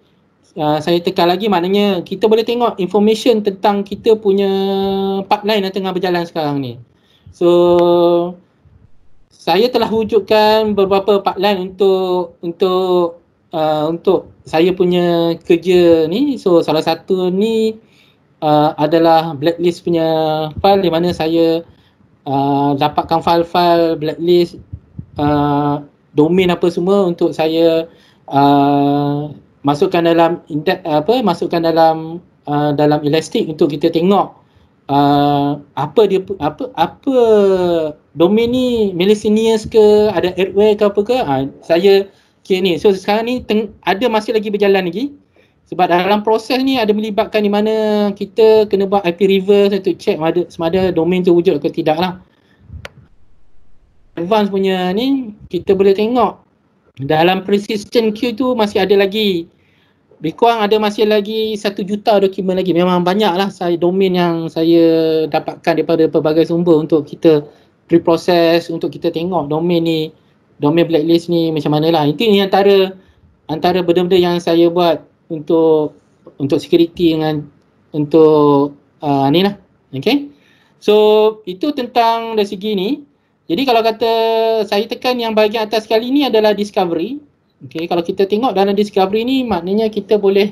saya tekan lagi, maknanya kita boleh tengok information tentang kita punya pipeline yang tengah berjalan sekarang ni. So saya telah wujudkan beberapa pipeline untuk saya punya kerja ni. So salah satu ni adalah blacklist punya file, di mana saya dapatkan file-file blacklist, domain apa semua untuk saya masukkan dalam masukkan dalam Elastic untuk kita tengok apa domain ni malicious ke, ada adware ke apa ke, saya kira ni. So sekarang ni masih lagi berjalan lagi, sebab dalam proses ni ada melibatkan di mana kita kena buat IP reverse untuk check sama ada domain tu wujud ke tidak lah. Advance punya ni kita boleh tengok dalam persistent queue tu masih ada lagi, lebih kurang ada masih lagi 1 juta dokumen lagi. Memang banyak lah domain yang saya dapatkan daripada pelbagai sumber untuk kita pre-process, untuk kita tengok domain ni, domain blacklist ni macam mana lah. Itu ni antara benda-benda yang saya buat untuk security dengan untuk ni lah. Okay, so itu tentang dari segi ni. Jadi kalau kata saya tekan yang bahagian atas sekali ni adalah discovery. Okay, kalau kita tengok dalam discovery ni, maknanya kita boleh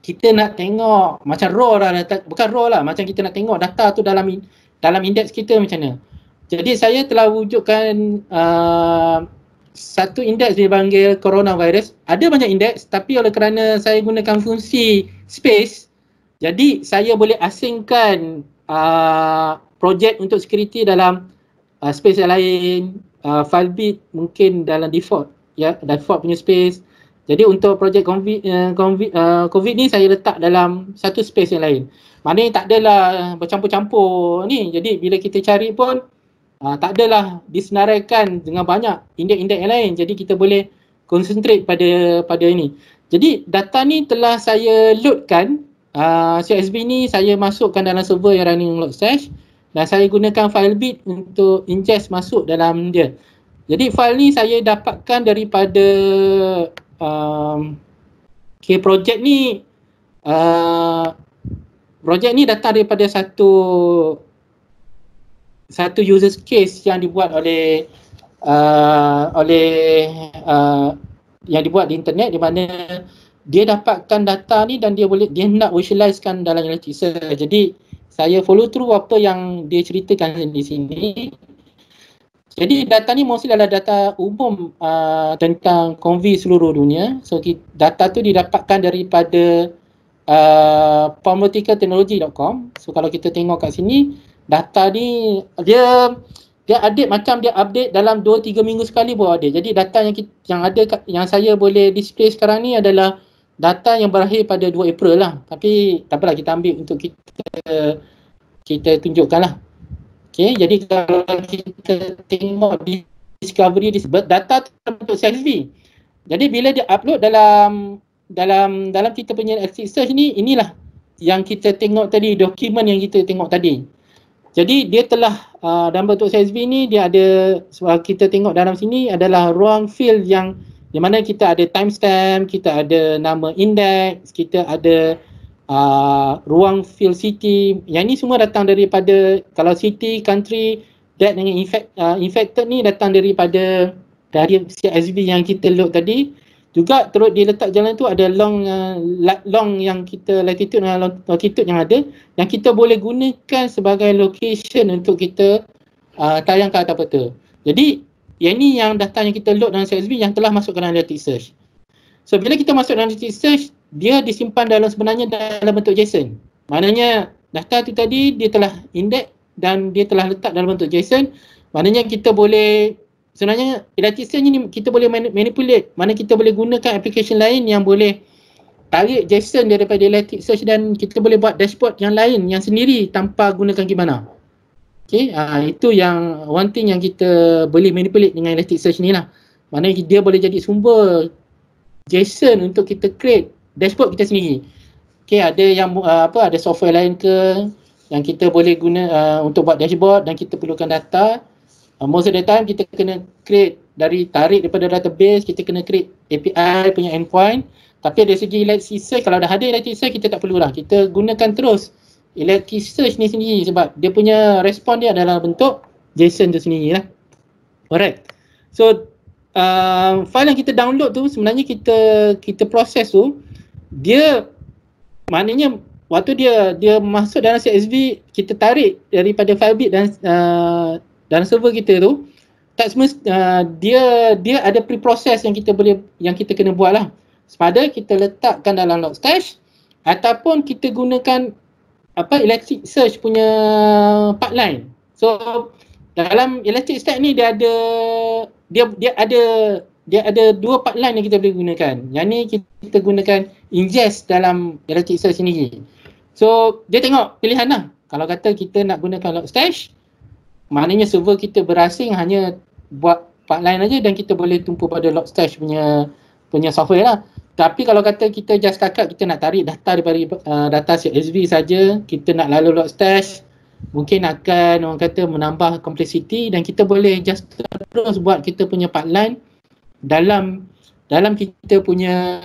kita nak tengok macam raw lah, bukan raw lah, macam kita nak tengok data tu dalam indeks kita macam mana. Jadi saya telah wujudkan satu indeks dipanggil coronavirus. Ada banyak indeks, tapi oleh kerana saya gunakan fungsi space, jadi saya boleh asingkan projek untuk security dalam space yang lain. Filebit mungkin dalam default punya space. Jadi untuk projek COVID ni saya letak dalam satu space yang lain. Maknanya tak adalah bercampur-campur ni. Jadi bila kita cari pun tak adalah disenaraikan dengan banyak indeks-indeks yang lain. Jadi kita boleh concentrate pada ini. Jadi data ni telah saya loadkan. CSV ni saya masukkan dalam server yang running Logstash, dan saya gunakan Filebit untuk ingest masuk dalam dia. Jadi file ni saya dapatkan daripada projek ni datang daripada satu user case yang dibuat oleh yang dibuat di internet, di mana dia dapatkan data ni dan dia nak visualizekan dalam Elasticsearch. Jadi saya follow through apa yang dia ceritakan di sini. Jadi data ni mostly adalah data umum tentang konvi seluruh dunia. So data tu didapatkan daripada pharmaceuticaltechnology.com. So kalau kita tengok kat sini, data ni dia update dalam 2-3 minggu sekali baru ada. Jadi data yang saya boleh display sekarang ni adalah data yang berakhir pada 2 April lah. Tapi tak apalah, kita ambil untuk kita tunjukkan lah. Okay, jadi kalau kita tengok di discovery data untuk CSV. Jadi bila dia upload dalam kita punya Elasticsearch ni, inilah yang kita tengok tadi, dokumen yang kita tengok tadi. Jadi dia telah dalam bentuk CSV ni dia ada, kita tengok dalam sini adalah ruang field yang di mana kita ada timestamp, kita ada nama index, kita ada ruang field city. Yang ni semua datang daripada, kalau city, country, date dengan infected ni datang dari CSV yang kita load tadi. Juga terus di letak jalan tu ada long yang kita latitude dan longitude yang ada, yang kita boleh gunakan sebagai location untuk kita tayang ke atas peta. Jadi yang ni yang data yang kita load dalam CSV yang telah masuk ke dalam Elasticsearch. So bila kita masuk dalam Elasticsearch, dia disimpan sebenarnya dalam bentuk JSON. Maknanya data tu tadi dia telah index dan dia telah letak dalam bentuk JSON. Maknanya kita boleh, sebenarnya Elasticsearch ni kita boleh manipulate. Mana kita boleh gunakan application lain yang boleh tarik JSON daripada Elasticsearch dan kita boleh buat dashboard yang lain yang sendiri tanpa gunakan Kibana. Okay, itu yang one thing yang kita boleh manipulate dengan Elasticsearch ni lah. Maknanya dia boleh jadi sumber JSON untuk kita create dashboard kita sendiri. Okay, ada yang ada software lain ke yang kita boleh guna untuk buat dashboard dan kita perlukan data. Most of the time kita kena tarik daripada database, kita kena create API punya endpoint. Tapi dari segi Elasticsearch, kalau dah ada Elasticsearch kita tak perlulah. Kita gunakan terus Elasticsearch ni sendiri sebab dia punya respon dia adalah bentuk JSON tu sendiri lah. Alright. So file yang kita download tu sebenarnya kita proses tu, dia maknanya waktu dia masuk dalam CSV, kita tarik daripada Firebase dan server kita tu, tak semestinya dia ada pre-process yang kita kena buat lah. Sepada kita letakkan dalam Logstash ataupun kita gunakan Elasticsearch punya pipeline. So dalam Elasticsearch ni dia ada dua pipeline yang kita boleh gunakan. Yang ni kita gunakan ingest dalam Elasticsearch sendiri. So dia tengok pilihan lah. Kalau kata kita nak gunakan Logstash, maknanya server kita berasing hanya buat pipeline aja dan kita boleh tumpu pada Logstash punya software lah. Tapi kalau kata kita just setakat kita nak tarik data daripada data CSV saja, kita nak lalu Logstash, mungkin akan orang kata menambah complexity dan kita boleh just terus buat kita punya pipeline dalam kita punya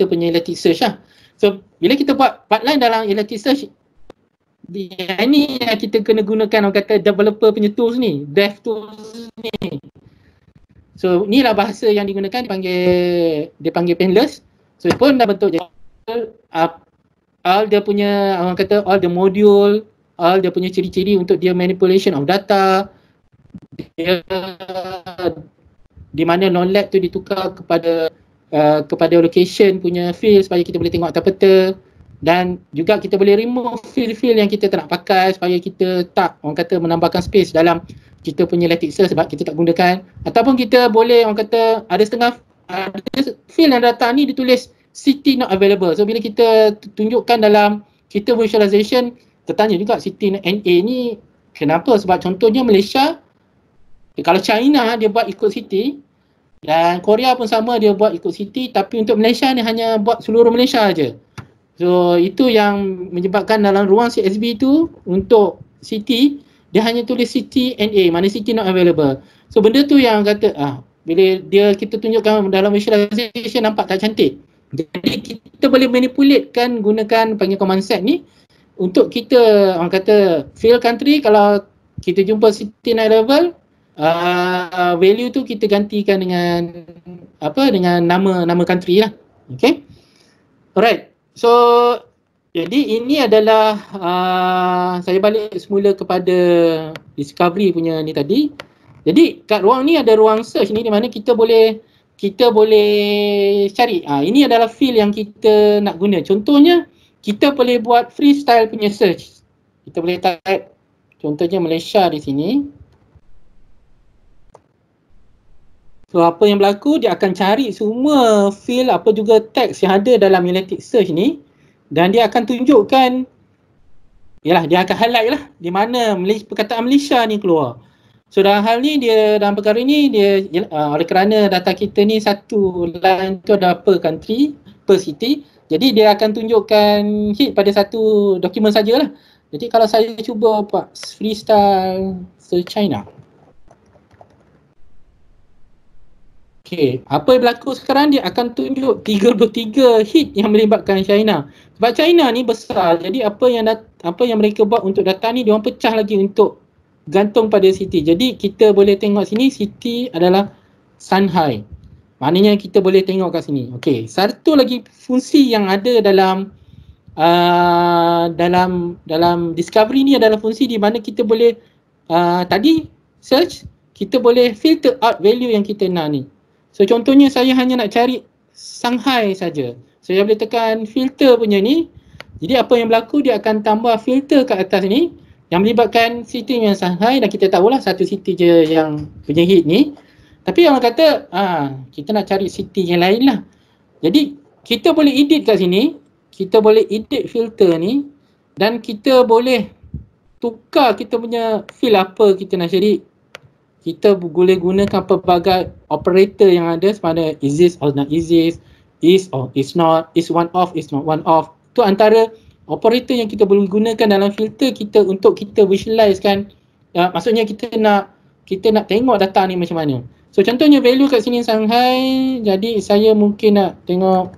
Elasticsearch lah. So bila kita buat pipeline dalam Elasticsearch, ini yang kita kena gunakan orang kata developer punya tools ni, dev tools ni. So inilah bahasa yang digunakan, dia panggil Pandas. So pun dah bentuk all dia punya orang kata all the module, all dia punya ciri-ciri untuk dia manipulation of data. Dia di mana non-lab tu ditukar kepada location punya field supaya kita boleh tengok atas peta, dan juga kita boleh remove field-field yang kita tak nak pakai supaya kita tak orang kata menambahkan space dalam kita punya Elasticsearch sebab kita tak gunakan. Ataupun kita boleh orang kata ada field yang data ni ditulis city not available. So bila kita tunjukkan dalam kita visualization, tertanya juga city NA ni kenapa? Sebab contohnya Malaysia, kalau China dia buat ikut city dan Korea pun sama, dia buat ikut city, tapi untuk Malaysia ni hanya buat seluruh Malaysia aja. So itu yang menyebabkan dalam ruang CSV tu untuk city dia hanya tulis city NA, mana city not available. So benda tu yang kata bila kita tunjukkan dalam visualization nampak tak cantik. Jadi kita boleh manipulatekan gunakan panggil command set ni untuk kita orang kata field country, kalau kita jumpa city not available, value tu kita gantikan dengan dengan nama country lah. Okay. Alright. So jadi ini adalah saya balik semula kepada discovery punya ni tadi. Jadi kat ruang ni ada ruang search ni di mana kita boleh cari. Ini adalah field yang kita nak guna. Contohnya kita boleh buat freestyle punya search. Kita boleh type contohnya Malaysia di sini. So apa yang berlaku, dia akan cari semua field apa juga teks yang ada dalam Elasticsearch ni, dan dia akan tunjukkan, dia akan highlight lah di mana perkataan Malaysia ni keluar. So dalam hal ni, dalam perkara ni oleh kerana data kita ni satu line tu ada per country, per city, jadi dia akan tunjukkan hit pada satu dokumen sajalah. Jadi kalau saya cuba buat freestyle search China. Okay, apa yang berlaku sekarang, dia akan tunjuk 33 hit yang melibatkan China. Sebab China ni besar, jadi apa yang mereka buat untuk data ni, dia orang pecah lagi untuk gantung pada city. Jadi kita boleh tengok sini, city adalah Shanghai. Maknanya kita boleh tengok kat sini. Okay, satu lagi fungsi yang ada dalam discovery ni adalah fungsi di mana kita boleh tadi search, kita boleh filter out value yang kita nak ni. So contohnya saya hanya nak cari Shanghai saja. Saya boleh tekan filter punya ni. Jadi apa yang berlaku, dia akan tambah filter kat atas ni yang melibatkan city yang Shanghai, dan kita tahulah satu city je yang punya hit ni. Tapi orang kata kita nak cari city yang lain lah. Jadi kita boleh edit kat sini. Kita boleh edit filter ni, dan kita boleh tukar kita punya field apa kita nak cari. Kita boleh gunakan pelbagai operator yang ada, sama ada exist or not exist, is or is not, is one off, is not one off. Itu antara operator yang kita boleh gunakan dalam filter kita untuk kita visualize kan. Maksudnya kita nak tengok data ni macam mana. So contohnya value kat sini Shanghai, jadi saya mungkin nak tengok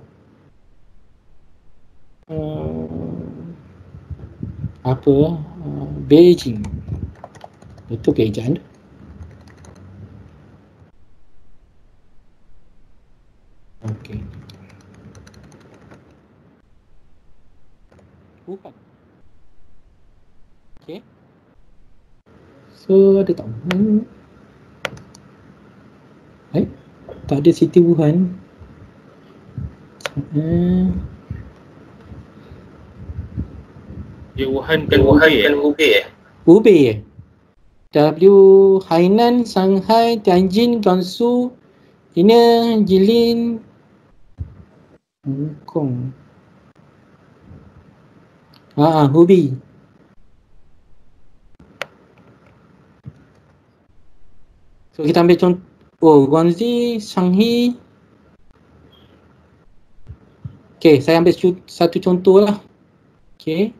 Beijing. Itu Beijing. Okey. Wuhan. Okey. So ada tak? Tak ada city Wuhan. Dia Wuhan kan Hubei Hubei. W Hainan, Shanghai, Tianjin, Gansu, ini Jilin, Hong Kong. Hubei. So kita ambil contoh Guangzhou, Shanghai. Okay, saya ambil satu contoh lah. Okay,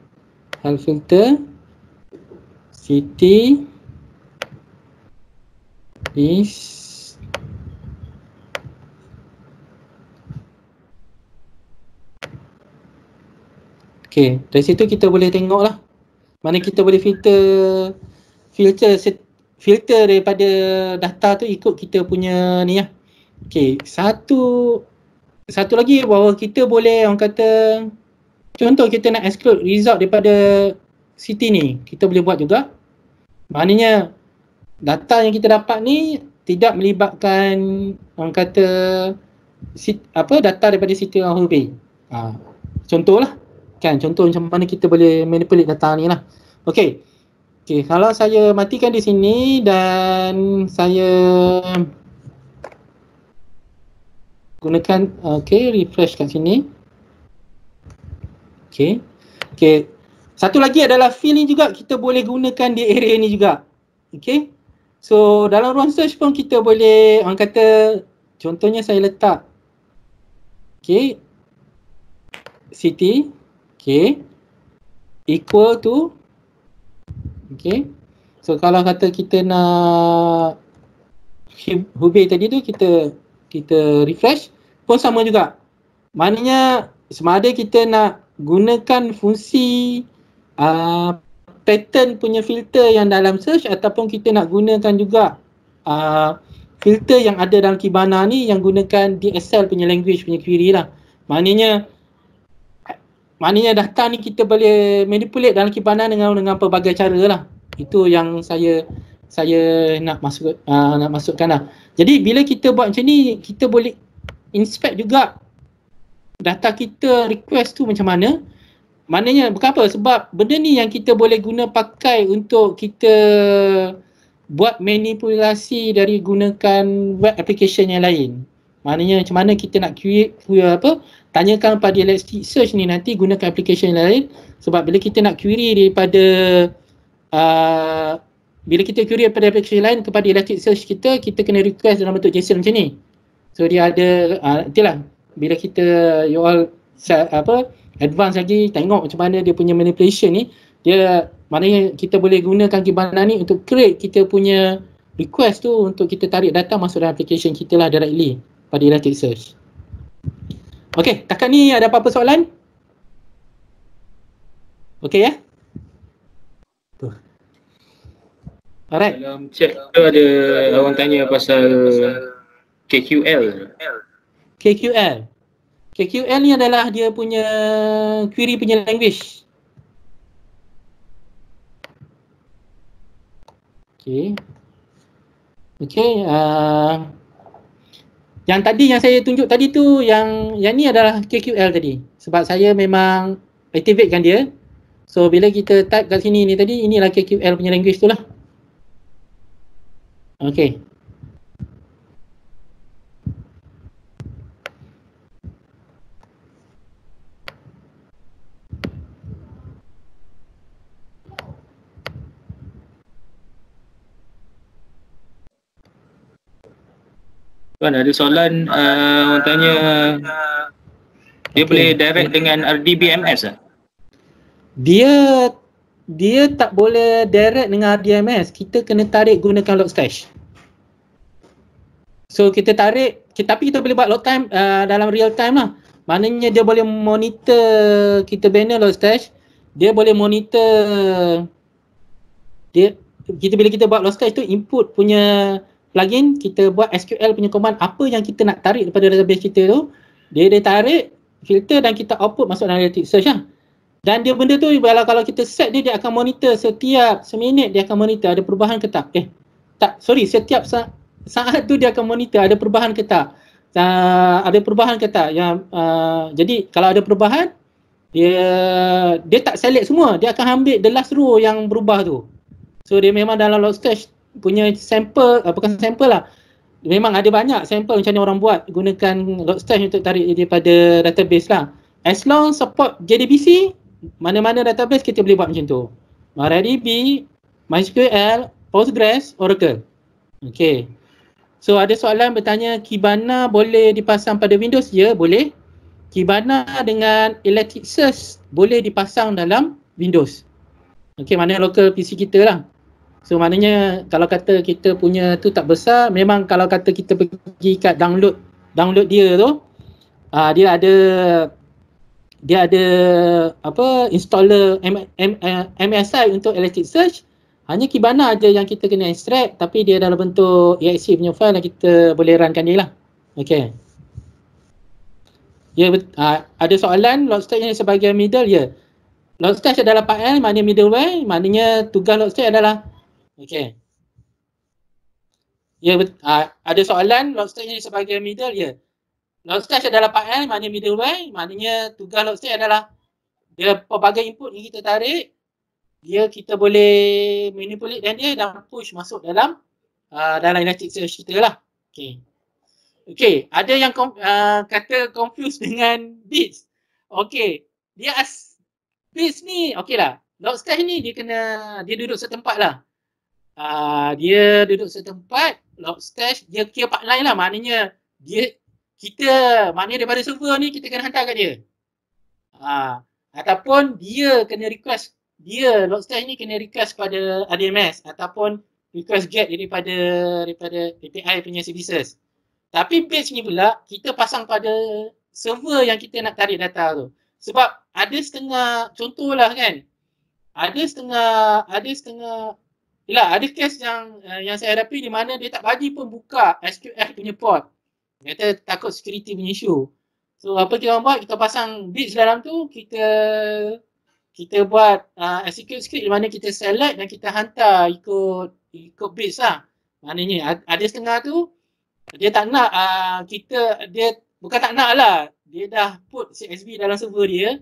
hal filter city is okay, dari situ kita boleh tengok lah mana kita boleh filter daripada data tu ikut kita punya ni lah. Okay, satu lagi bahawa kita boleh, orang kata contoh kita nak exclude result daripada city ni, kita boleh buat juga. Maknanya data yang kita dapat ni tidak melibatkan, orang kata data daripada city Hubei. Contoh lah. Kan, contoh macam mana kita boleh manipulate data ni lah. Okay, kalau saya matikan di sini dan saya gunakan, refresh kat sini. Okay, satu lagi adalah field ni juga kita boleh gunakan di area ni juga. Okay, so dalam ruang search pun kita boleh, orang kata contohnya saya letak city equal to so kalau kata kita nak Hubei tadi tu, kita refresh pun sama juga. Maknanya sama ada kita nak gunakan fungsi pattern punya filter yang dalam search, ataupun kita nak gunakan juga filter yang ada dalam Kibana ni yang gunakan DSL punya language punya query lah. Maknanya data ni kita boleh manipulate dalam Kibana dengan pelbagai cara lah. Itu yang saya nak masukkan lah. Jadi bila kita buat macam ni, kita boleh inspect juga data kita request tu macam mana. Maknanya bukan apa, sebab benda ni yang kita boleh guna pakai untuk kita buat manipulasi dari gunakan web application yang lain. Maknanya macam mana kita nak create tanyakan pada Elasticsearch ni nanti gunakan application yang lain. Sebab bila kita nak query daripada application lain kepada Elasticsearch kita kena request dalam bentuk JSON macam ni. So dia ada itulah bila kita you all advance lagi tengok macam mana dia punya manipulation ni, dia maknanya kita boleh gunakan Kibana ni untuk create kita punya request tu untuk kita tarik data masuk dalam application kita lah directly pada Elasticsearch. Okey, takat ni ada apa-apa soalan? Okey ya? Tuh. Alright. Dalam chat tu ada orang tanya pasal KQL. KQL ni adalah dia punya query punya language. Yang tadi yang saya tunjuk tadi tu yang ni adalah KQL tadi. Sebab saya memang activatekan dia. So bila kita type kat sini ni tadi, inilah KQL punya language tu lah. Okey. Tuan ada soalan orang tanya dia boleh direct dengan RDBMS ah? Dia tak boleh direct dengan RDBMS. Kita kena tarik gunakan Logstash. So kita tarik, tapi kita boleh buat log time dalam real time lah. Maknanya dia boleh monitor kita banner Logstash. Dia boleh monitor bila kita buat Logstash tu input punya plugin, kita buat SQL punya command apa yang kita nak tarik daripada database kita tu, dia tarik, filter dan kita output masuk dalam Elasticsearch lah. Dan dia benda tu kalau kita set dia akan monitor setiap seminit, dia akan monitor ada perubahan ke tak. Setiap saat tu dia akan monitor ada perubahan ke tak. Ada perubahan ke tak. Jadi kalau ada perubahan, dia tak select semua, dia akan ambil the last row yang berubah tu. So dia memang dalam Logstash punya sampel, bukan sampel lah, memang ada banyak sampel macam mana orang buat gunakan Logstash untuk tarik daripada database lah. As long support JDBC, mana-mana database kita boleh buat macam tu. MariaDB, MySQL, Postgres, Oracle. Okay. So ada soalan bertanya, Kibana boleh dipasang pada Windows? Ya, boleh. Kibana dengan Elasticsearch boleh dipasang dalam Windows. Okay, mana local PC kita lah. So maknanya kalau kata kita punya tu tak besar, memang kalau kata kita pergi kat download dia tu, dia ada installer MSI untuk Elasticsearch. Hanya Kibana aja yang kita kena extract, tapi dia dalam bentuk exe punya file yang kita boleh runkan dia lah. Okay. Ya, ada soalan Logstash ni sebagai middle, ya. Logstash adalah part L, maknanya middleware, maknanya tugas Logstash adalah okey. Ya, ada soalan Logstash ni sebagai middle, ya. Logstash adalah part L, maknanya middleware, maknanya tugas Logstash adalah dia pelbagai input yang kita tarik, kita boleh manipulate dan push masuk dalam Elasticsearch kita lah. Okey, ada yang kata confuse dengan bits. Okey, bits ni okeylah. Logstash ni dia duduk setempat lah. Dia duduk setempat, Logstash dia kira pipeline lah, maknanya maknanya daripada server ni kita kena hantar kat dia. Ataupun dia kena request, Logstash ni kena request pada RDMS ataupun request get daripada API punya services. Tapi base ni pula kita pasang pada server yang kita nak tarik data tu. Sebab ada setengah, contohlah kan, ada setengah Yelah, ada kes yang saya hadapi di mana dia tak bagi pun buka SQL punya port. Dia kata takut security punya issue. So apa kita orang buat, kita pasang bits dalam tu, kita buat execute script di mana kita select dan kita hantar ikut bits lah. Maknanya ada setengah tu dia tak nak dia bukan tak nak lah, dia dah put CSV dalam server dia.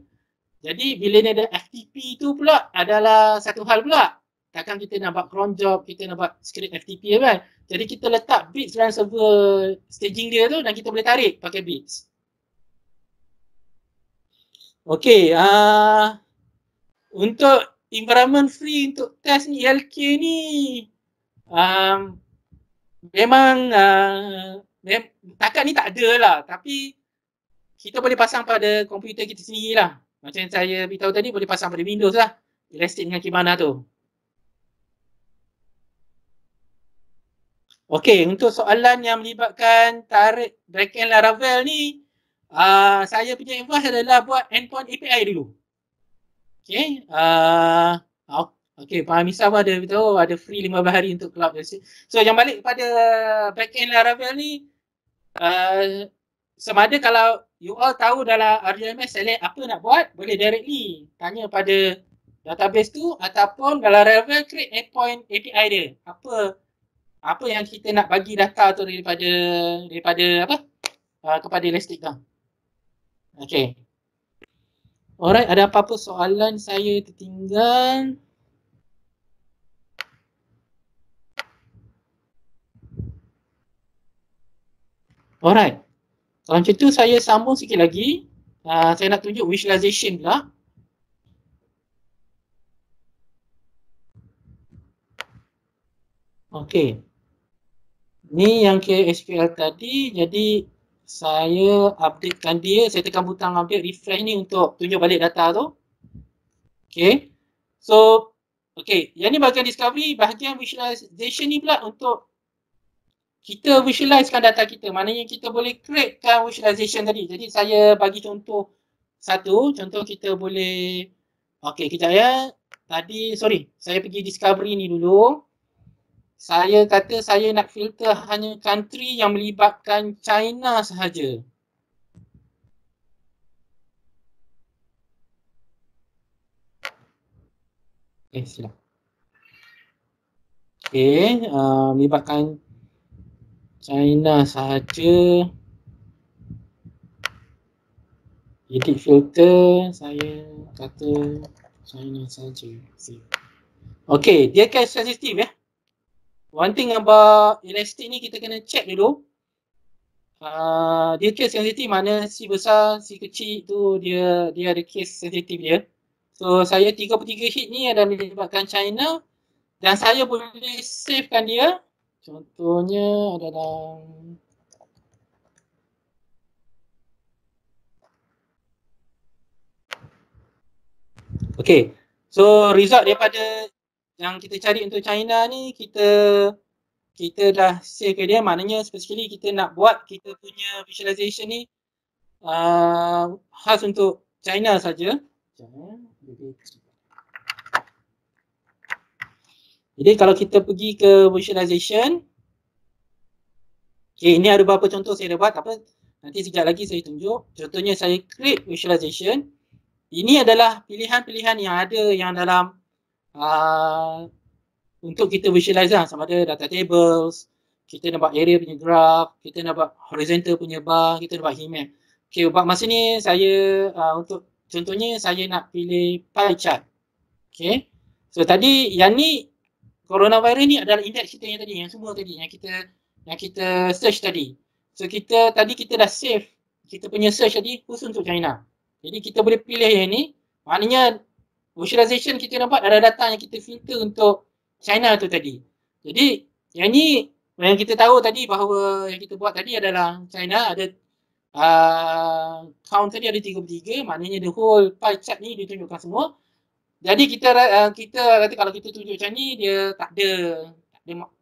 Jadi bila dia ada FTP tu pula adalah satu hal pula. Takkan kita nak buat cron job, kita nak buat script FTP kan. Jadi kita letak bits dalam server staging dia tu dan kita boleh tarik pakai bits. Okay, untuk environment free untuk test ni ELK ni memang takat ni tak ada lah, tapi kita boleh pasang pada komputer kita sendiri lah. Macam yang saya beritahu tadi, boleh pasang pada Windows lah, Elastic dengan Kibana tu. Okey, untuk soalan yang melibatkan tarik backend Laravel ni, saya punya advice adalah buat endpoint API dulu. Okey, okey, Pak Hamisa pun ada beritahu ada free 15 hari untuk cloud. So yang balik kepada backend Laravel ni, sama ada kalau you all tahu dalam RDMS select apa nak buat, boleh directly tanya pada database tu, ataupun dalam Laravel create endpoint API dia. Apa yang kita nak bagi data tu daripada apa kepada Elastic tu. Okey. Alright, ada apa-apa soalan saya tertinggal? Alright. Kalau macam tu saya sambung sikit lagi. Saya nak tunjuk visualization pula. Okey. Ni yang ke SQL tadi. Jadi saya updatekan dia. Saya tekan butang update refresh ni untuk tunjuk balik data tu. Okey. So, okey. Yang ni bahagian discovery. Bahagian visualization ni pula untuk kita visualizekan data kita. Maknanya kita boleh createkan visualization tadi. Jadi saya bagi contoh satu. Contoh kita boleh, okey, kejap ya. Tadi, sorry, saya pergi discovery ni dulu. Saya kata saya nak filter hanya country yang melibatkan China sahaja. Silap. Okey, melibatkan China sahaja. Edit filter, saya kata China sahaja. Okey, dia case sensitive ya. One thing about Elastic ni kita kena check dulu. Dia case sensitive, mana si besar, si kecil tu dia ada case sensitive dia. So saya 33 hit ni ada melibatkan China dan saya boleh savekan dia. Contohnya adalah okey. So result daripada yang kita cari untuk China ni, kita dah save ke dia. Maknanya specifically kita nak buat kita punya visualization ni khas untuk China saja. Jadi kalau kita pergi ke visualization, okay, ini ada beberapa contoh saya dah buat. Apa, nanti sekejap lagi saya tunjuk. Contohnya saya create visualization. Ini adalah pilihan-pilihan yang ada yang dalam untuk kita visualize lah, sama ada data tables, kita nak buat area punya graph, kita nak buat horizontal punya bar, kita nak buat heat map. Okay, buat masa ni saya untuk contohnya saya nak pilih pie chart. Okay, so tadi yang ni coronavirus ni adalah index kita yang tadi, yang semua tadi yang kita search tadi. So kita dah save kita punya search tadi khusus untuk China. Jadi kita boleh pilih yang ni. Maknanya visualization kita dapat ada data yang kita filter untuk China tu tadi. Jadi yang ni yang kita tahu tadi bahawa yang kita buat tadi adalah China ada count tadi ada 33, maknanya the whole pie chart ni ditunjukkan semua. Jadi kita kata kalau kita tunjuk macam ni dia tak ada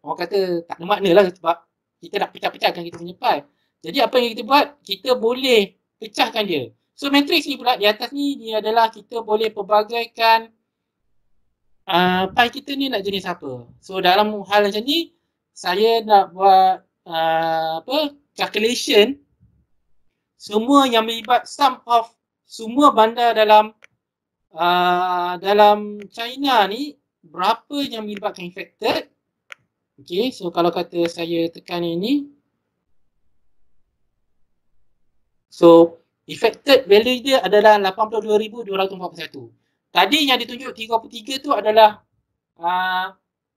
orang kata tak ada makna lah sebab kita nak pecah-pecahkan kita punya pie. Jadi apa yang kita buat, kita boleh pecahkan dia. So matrix ni pula di atas ni dia adalah kita boleh pelbagaikan file kita ni nak jenis apa. So dalam hal macam ni, saya nak buat calculation semua yang melibat sum of semua bandar dalam China ni, berapa yang melibatkan infected. Okay, so kalau kata saya tekan ini, so affected value dia adalah 82,241. Tadi yang ditunjuk 33 tu adalah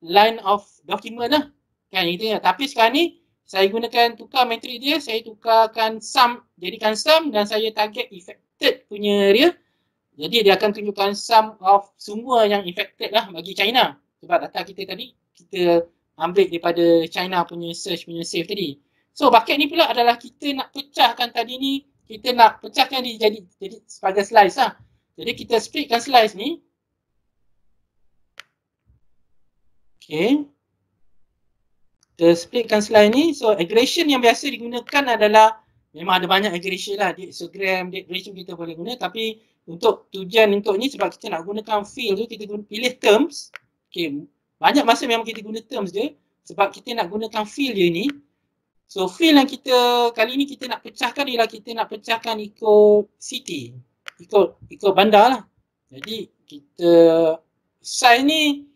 line of document lah. Kan gitu ya. Tapi sekarang ni saya gunakan tukar matrik dia, saya tukarkan sum, jadikan sum dan saya target affected punya area. Jadi dia akan tunjukkan sum of semua yang affected lah bagi China. Sebab data kita tadi kita ambil daripada China punya search punya save tadi. So bucket ni pula adalah kita nak pecahkan tadi ni, kita nak pecahkan dia jadi sebagai slice lah. Jadi kita splitkan slice ni. Okay. Kita splitkan slice ni. So aggregation yang biasa digunakan adalah, memang ada banyak aggregation lah. Diagram, aggregation kita boleh guna. Tapi untuk tujuan untuk ni, sebab kita nak gunakan field tu, kita pilih terms. Okay. Banyak masa memang kita guna terms je. Sebab kita nak gunakan field dia ni. So field yang kita kali ni kita nak pecahkan ialah kita nak pecahkan ikut city. Ikut bandar lah. Jadi kita size ni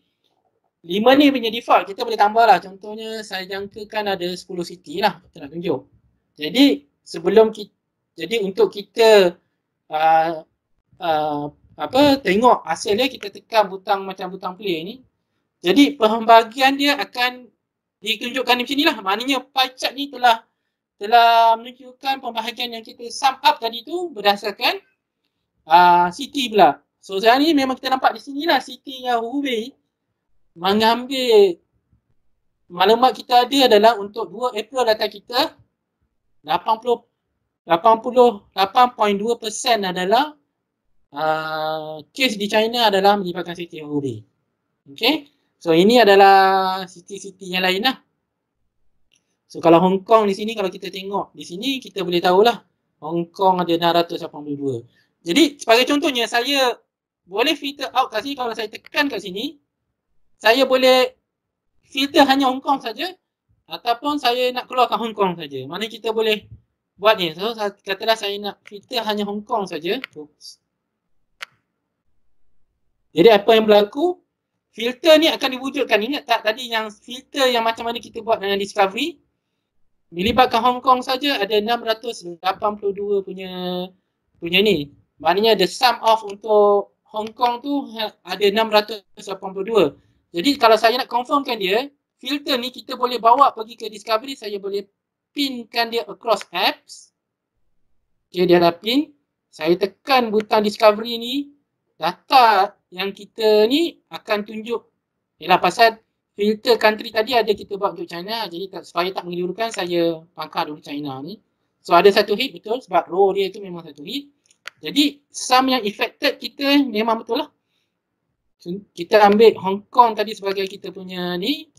5 ni punya default, kita boleh tambah lah. Contohnya saya jangkakan ada 10 city lah kita nak tunjuk. Jadi sebelum kita, jadi untuk kita tengok hasil dia, kita tekan butang macam butang play ni. Jadi pembahagian dia akan ditunjukkan di sini lah. Maknanya pie chart ni telah menunjukkan pembahagian yang kita sum up tadi tu berdasarkan city pula. So sekarang ni memang kita nampak di sini lah city yang Hubei mengambil maklumat kita ada adalah untuk 2 April data kita 88.2% adalah kes di China adalah melibatkan city Hubei. Okay. So ini adalah city-city yang lain lah. So kalau Hong Kong di sini, kalau kita tengok di sini, kita boleh tahulah Hong Kong ada 682. Jadi sebagai contohnya, saya boleh filter out kat sini. Kalau saya tekan kat sini, saya boleh filter hanya Hong Kong saja, ataupun saya nak keluarkan Hong Kong saja. Mana kita boleh buat ni. So katalah saya nak filter hanya Hong Kong saja. Oops. Jadi apa yang berlaku? Filter ni akan diwujudkan. Ingat tak tadi yang filter yang macam mana kita buat dengan Discovery? Melibatkan Hong Kong saja ada 682 punya ni. Maknanya the sum of untuk Hong Kong tu ada 682. Jadi kalau saya nak confirmkan dia, filter ni kita boleh bawa pergi ke Discovery. Saya boleh pinkan dia across apps. Okay, dia dah pin. Saya tekan butang Discovery ni. Data yang kita ni akan tunjuk. Ialah pasal filter country tadi ada kita buat untuk China. Jadi supaya tak mengelirukan, saya pangkal dulu China ni. So ada satu hit betul sebab row dia tu memang satu hit. Jadi sum yang affected kita memang betul lah. So, kita ambil Hong Kong tadi sebagai kita punya ni.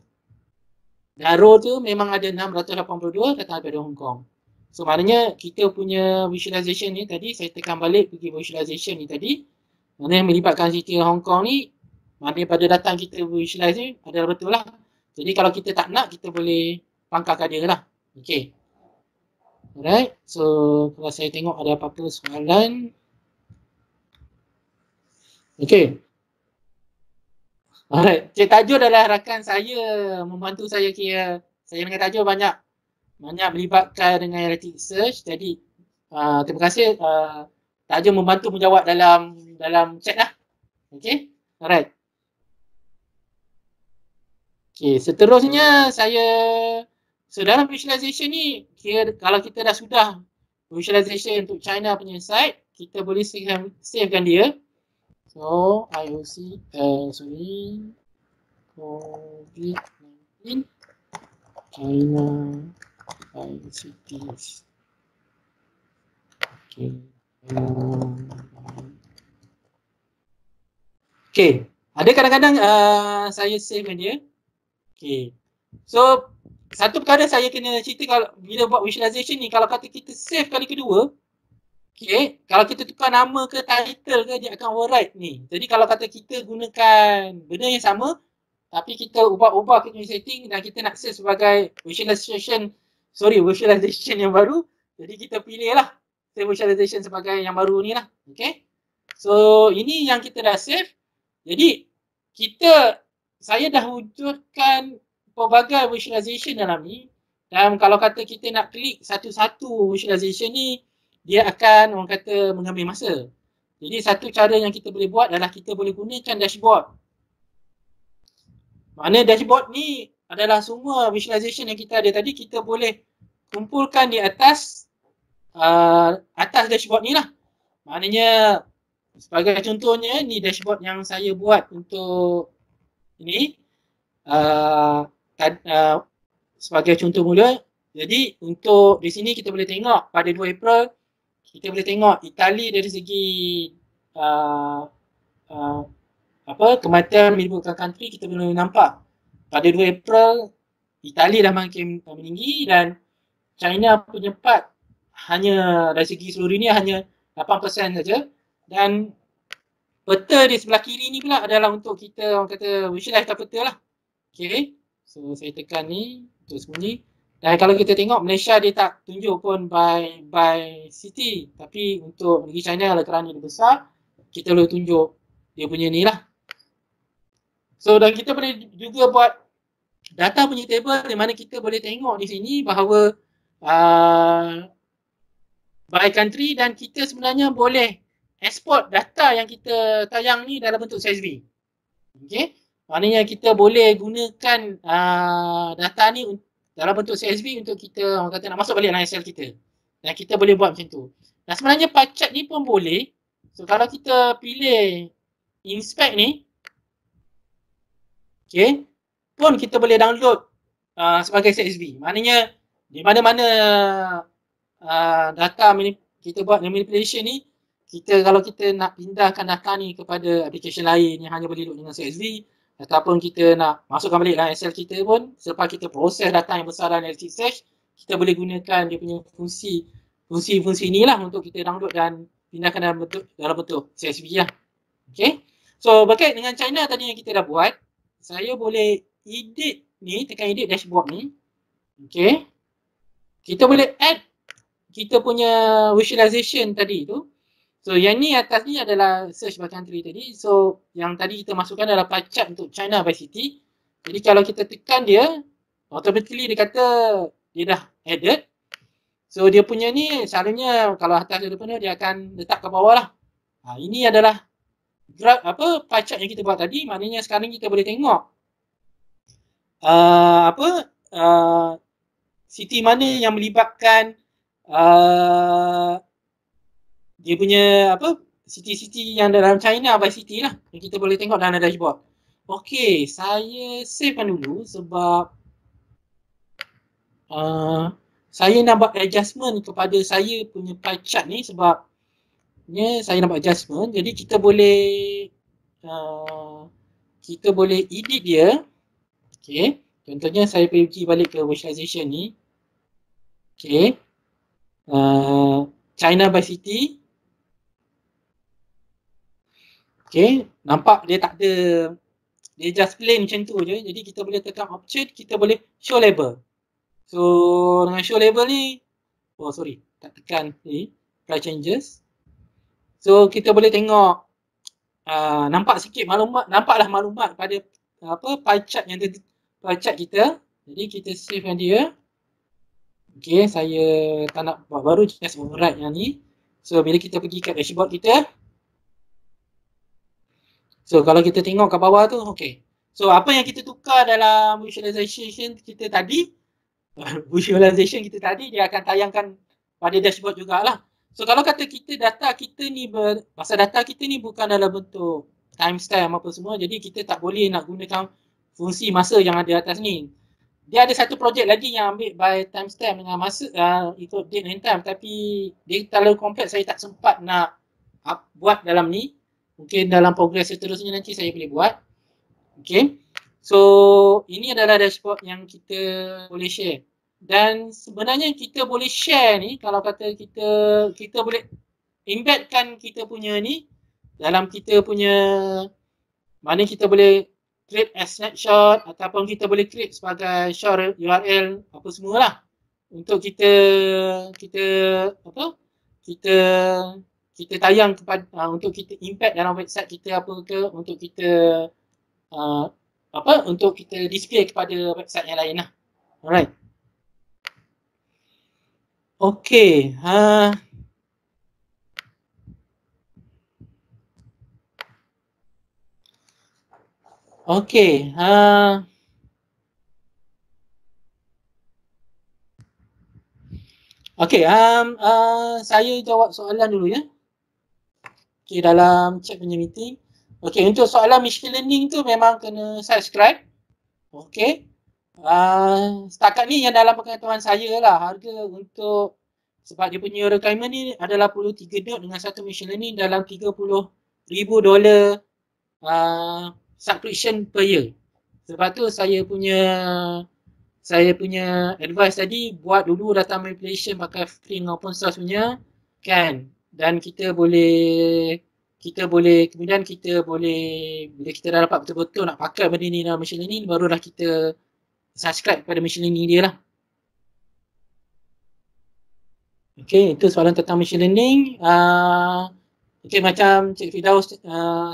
Dan row tu memang ada 682 datang daripada Hong Kong. So maknanya kita punya visualization ni tadi, saya tekan balik pergi visualization ni tadi. Mana yang melibatkan city Hong Kong ni, maknanya pada data kita visualize ni adalah betul lah. Jadi kalau kita tak nak, kita boleh pangkalkan dia lah. Okay. Alright. So kalau saya tengok ada apa-apa soalan. Okay. Alright. Cik Tajul adalah rakan saya, membantu saya kira. Saya dengan Tajul banyak melibatkan dengan Elasticsearch. Jadi terima kasih. Tajul membantu menjawab dalam chat lah. Okay. Alright. Okay. Seterusnya dalam visualization ni, kalau kita dah sudah visualization untuk China punya site, kita boleh savekan dia. So IOC COVID-19 China ICTs. Okay. Okay, ada kadang-kadang saya save dia. Okay, so satu perkara saya kena cerita kalau bila buat visualization ni, kalau kata kita save kali kedua, Okay, kalau kita tukar nama ke title ke, dia akan override ni. Jadi kalau kata kita gunakan benda yang sama, tapi kita ubah-ubah kita punya setting dan kita nak save sebagai visualization yang baru, jadi kita pilih lah save visualization sebagai yang baru ni lah. Okay, so ini yang kita dah save. Jadi saya dah wujudkan pelbagai visualization dalam ni, dan kalau kata kita nak klik satu-satu visualization ni, dia akan orang kata mengambil masa. Jadi satu cara yang kita boleh buat adalah kita boleh gunakan dashboard. Mana dashboard ni adalah semua visualization yang kita ada tadi, kita boleh kumpulkan di atas dashboard ni lah. Maknanya sebagai contohnya ni dashboard yang saya buat untuk ini sebagai contoh mula. Jadi untuk di sini kita boleh tengok pada 2 April kita boleh tengok Itali dari segi kematian melibatkan country, kita boleh nampak pada 2 April Itali dah makin meninggi dan China punya part hanya dari segi seluruh dunia hanya 8% saja, dan peta di sebelah kiri ni pula adalah untuk kita orang kata visualize peta lah. Okay, so saya tekan ni untuk sembunyi. Dan kalau kita tengok Malaysia dia tak tunjuk pun by city, tapi untuk negeri China kerana dia besar, kita boleh tunjuk dia punya ni lah. So dan kita boleh juga buat data punya table di mana kita boleh tengok di sini bahawa by country, dan kita sebenarnya boleh export data yang kita tayang ni dalam bentuk CSV. Okay, maknanya kita boleh gunakan data ni dalam bentuk CSV untuk kita orang kata nak masuk balik dalam Excel kita. Dan kita boleh buat macam tu. Dan sebenarnya pie chart ni pun boleh. So kalau kita pilih inspect ni, okay, pun kita boleh download sebagai CSV. Maknanya di mana-mana data kita buat manipulation ni, kalau kita nak pindahkan data ni kepada aplikasi lain yang hanya boleh load dengan CSV, ataupun kita nak masukkan balik dalam Excel kita pun, selepas kita proses data yang besar dalam Elasticsearch, kita boleh gunakan dia punya fungsi ni lah untuk kita download dan pindahkan dalam bentuk CSV lah. Okay, so berkait dengan China tadi yang kita dah buat, saya boleh edit ni, tekan edit dashboard ni. Okay, kita boleh add kita punya visualization tadi tu. So yang ni atas ni adalah search by country tadi. So yang tadi kita masukkan adalah pie chart untuk China by city. Jadi kalau kita tekan dia, automatically dia kata dia dah added. So dia punya ni selalunya kalau atas dia punya dia akan letak ke bawah lah. Ini adalah pie chart yang kita buat tadi. Maknanya sekarang kita boleh tengok city mana yang melibatkan dia punya city-city yang dalam China by city lah yang kita boleh tengok dalam dashboard. Okay, saya savekan dulu sebab saya nak buat adjustment kepada saya punya pie chart ni, sebab saya nak buat adjustment. Jadi kita boleh edit dia. Okay, contohnya saya pergi balik ke visualization ni. Okay, China by city. Okay, nampak dia tak ada, dia just plain macam tu je. Jadi kita boleh tekan option, kita boleh show label. So dengan show label ni, tak tekan ni, apply changes. So kita boleh tengok, nampak sikit maklumat, nampaklah maklumat pada pie chart yang pie chart kita. Jadi kita save dia. Okay, saya tak nak buat baru, just override yang ni. So bila kita pergi kat dashboard kita, so kalau kita tengok kat bawah tu, okay. So apa yang kita tukar dalam visualization kita tadi, dia akan tayangkan pada dashboard jugalah. So kalau kata data kita ni bukan dalam bentuk timestamp apa semua, jadi kita tak boleh nak gunakan fungsi masa yang ada atas ni. Dia ada satu projek lagi yang ambil by timestamp dengan masa, ikut date and time, tapi dia terlalu kompleks, saya tak sempat nak buat dalam ni. Mungkin dalam progres seterusnya nanti saya boleh buat. Okay, so ini adalah dashboard yang kita boleh share. Dan sebenarnya kita boleh share ni, kalau kata kita boleh embedkan kita punya ni dalam kita punya, mana kita boleh create as snapshot ataupun kita boleh create sebagai short URL apa semualah untuk kita apa kita kita tayang kepada untuk kita embed dalam website kita apa ke, untuk kita apa untuk kita display kepada website yang lain lah. Alright. Okay. Okay. Okay. Saya jawab soalan dulu ya. Okay, dalam chat punya meeting. Okay, untuk soalan machine learning tu memang kena subscribe. Okay. Setakat ni yang dalam pengetahuan saya lah, harga untuk, sebab dia punya requirement ni adalah perlu 3 node dengan satu machine learning dalam $30,000 subscription per year. Sebab tu saya punya advice tadi, buat dulu data manipulation pakai free dengan open source punya kan, dan kita boleh kemudian kita boleh, bila kita dah dapat betul-betul nak pakai benda ni dalam machine learning, barulah kita subscribe kepada machine learning dia lah. Okay, itu soalan tentang machine learning. Okay, macam Cik Firdaus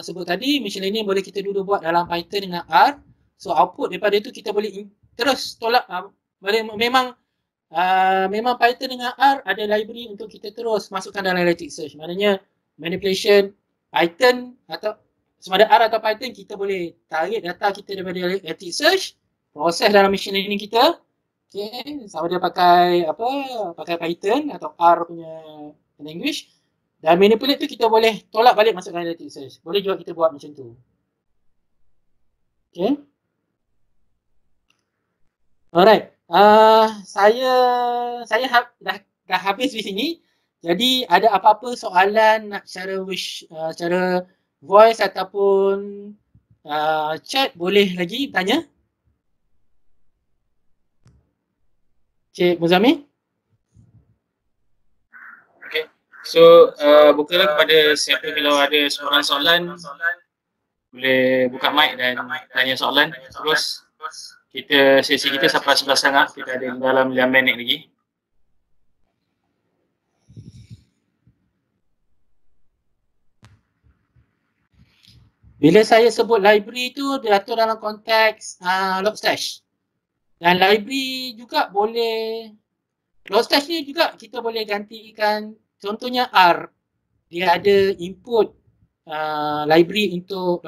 sebut tadi, machine learning boleh kita dulu buat dalam Python dengan R. So output daripada itu kita boleh terus tolak. Memang Python dengan R ada library untuk kita terus masukkan dalam Elasticsearch. Maknanya manipulation Python atau sama ada R atau Python, kita boleh tarik data kita daripada Elasticsearch, proses dalam machine learning kita. Okay, sama dia pakai Python atau R punya language, dan manipulate tu kita boleh tolak balik masukkan Elasticsearch. Boleh juga kita buat macam tu. Okay. Alright. Saya dah habis di sini. Jadi ada apa-apa soalan nak secara voice ataupun chat, boleh lagi tanya. Cik Muzamil? Okay. So bukalah kepada siapa kalau ada soalan, boleh buka mic dan tanya soalan. Terus sesi kita sampai 11.30, kita ada dalam 5 minit lagi. Bila saya sebut library tu, dia atur dalam konteks Logstash. Dan library juga boleh, Logstash ni juga kita boleh gantikan, contohnya R. Dia ada input library untuk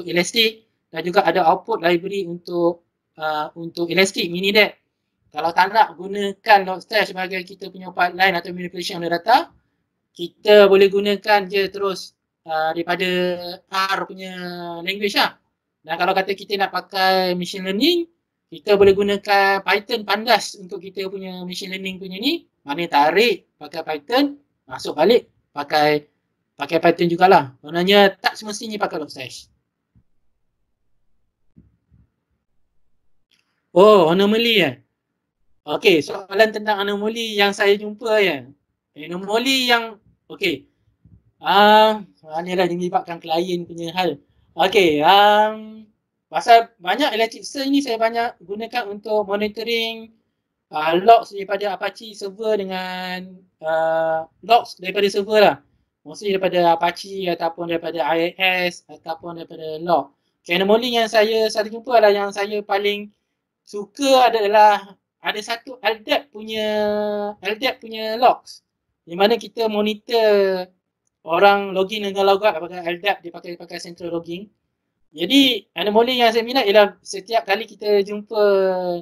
Elastic, dan juga ada output library untuk Elastic Minidat. Kalau tak nak gunakan Logstash sebagai kita punya pipeline atau manipulation of data, kita boleh gunakan je terus daripada R punya language lah. Dan kalau kata kita nak pakai machine learning, kita boleh gunakan Python pandas untuk kita punya machine learning punya ni. Mana tarik pakai Python, masuk balik pakai Python jugalah. Maknanya tak semestinya pakai Logstash. Oh, anomaly ya. Okey, soalan tentang anomaly yang saya jumpa ya. Anomaly yang okey. Ni lah menyebabkan klien punya hal. Okey, pasal banyak Elasticsearch ni saya banyak gunakan untuk monitoring logs daripada Apache server dengan logs daripada server lah. Mostly daripada Apache ataupun daripada IIS ataupun daripada log. Anomaly yang saya selalu jumpa adalah, yang saya paling suka adalah ada satu LDAP punya logs, di mana kita monitor orang login dengan logout pakai LDAP, dia pakai central logging. Jadi anomaly yang saya minat ialah setiap kali kita jumpa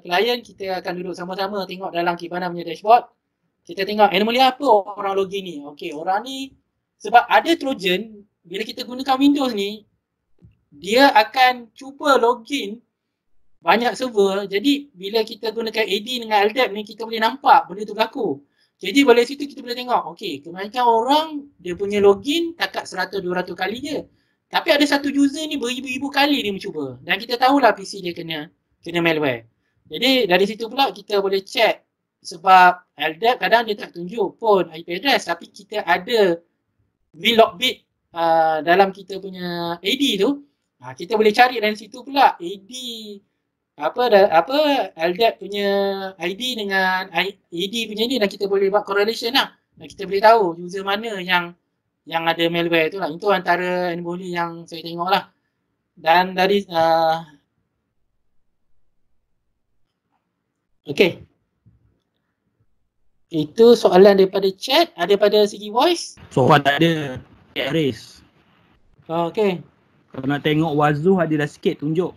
klien, kita akan duduk sama-sama tengok dalam Kibana punya dashboard. Kita tengok anomaly apa orang login ni. Okey, orang ni sebab ada Trojan, bila kita gunakan Windows ni, dia akan cuba login banyak server. Jadi bila kita gunakan AD dengan LDAP ni, kita boleh nampak benda tu berlaku. Jadi dari situ kita boleh tengok, okey, kebanyakan orang dia punya login takat 100-200 kali je. Tapi ada satu user ni beribu-ribu kali dia mencuba. Dan kita tahulah PC dia kena malware. Jadi dari situ pula kita boleh check, sebab LDAP kadang dia tak tunjuk pun IP address, tapi kita ada vlog bit dalam kita punya AD tu, kita boleh cari dari situ pula AD apa LDAP punya ID dengan AD punya ni, dan kita boleh buat correlation lah, dan kita boleh tahu user mana yang ada malware tu lah. Itu antara anomaly yang saya tengok lah. Dan dari okay, itu soalan daripada chat. Ada pada segi voice? Soal tak ada. Race. Okay. Kalau nak tengok Wazuh ada dah sikit tunjuk.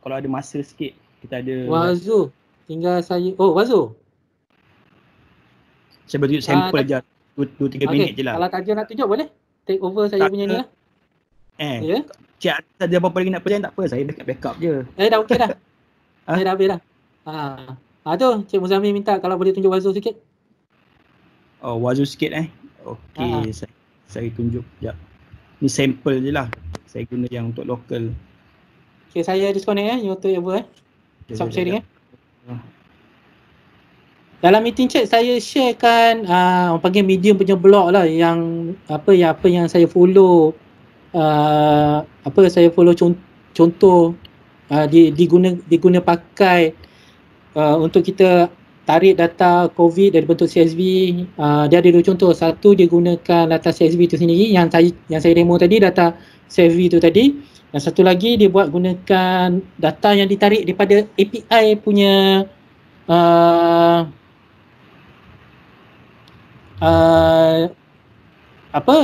Kalau ada masa sikit kita ada. Wazuh. Tinggal saya. Oh, Wazuh. Saya tunjuk sampel je. 2-3 minit je lah. Kalau Taja nak tunjuk boleh? Take over saya punya ni lah. Ya? Cik ada apa-apa lagi nak present tak apa. Saya backup je. Dah okey dah. Saya dah habis dah. Tu Cik Muzammil minta kalau boleh tunjuk Wazuh sikit. Oh, Wazuh sikit Okey, saya tunjuk sekejap. Ni sampel je lah. Saya guna yang untuk local. Okay, saya disconnect YouTube ever stop sharing Dalam meeting chat saya sharekan orang panggil Medium punya blog lah, yang apa yang saya follow, saya follow contoh diguna pakai untuk kita tarik data COVID dari bentuk CSV. Dia ada dua contoh. Satu dia gunakan data CSV itu sendiri yang saya demo tadi, data CSV itu tadi. Dan satu lagi dia buat gunakan data yang ditarik daripada API punya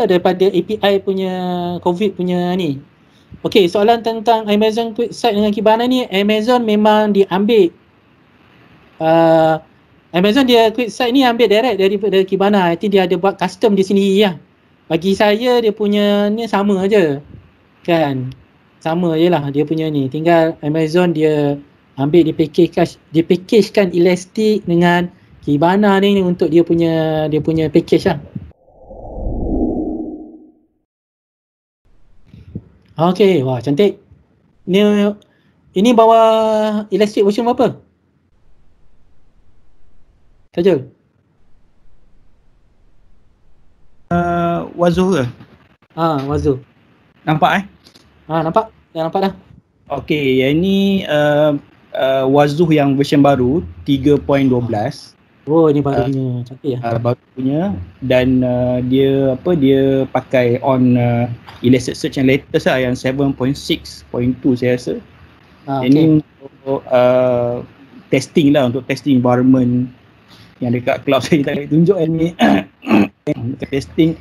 daripada API punya COVID punya ni. Okey, soalan tentang Amazon QuickSight dengan Kibana ni, Amazon memang diambil Amazon dia QuickSight ni ambil direct daripada Kibana. I think dia ada buat custom di sini lah. Bagi saya dia punya ni sama aja. Kan? Sama je lah dia punya ni. Tinggal Amazon dia ambil dia packagekan Elastic dengan Kibana ni untuk dia punya package lah. Okay, wah cantik. Ini bawa Elastic version berapa? Tajul? Wazuh ke? Wazuh. Nampak Nampak? Dah nampak dah. Okey, yang ni Wazuh yang version baru 3.12. Oh, ini barunya. Cantik ya. Baru punya, dan dia pakai on Elasticsearch yang latest lah, yang 7.6.2 saya rasa. Ini untuk testing lah, untuk testing environment yang dekat cloud. Saya tak boleh tunjuk ni. Dekat testing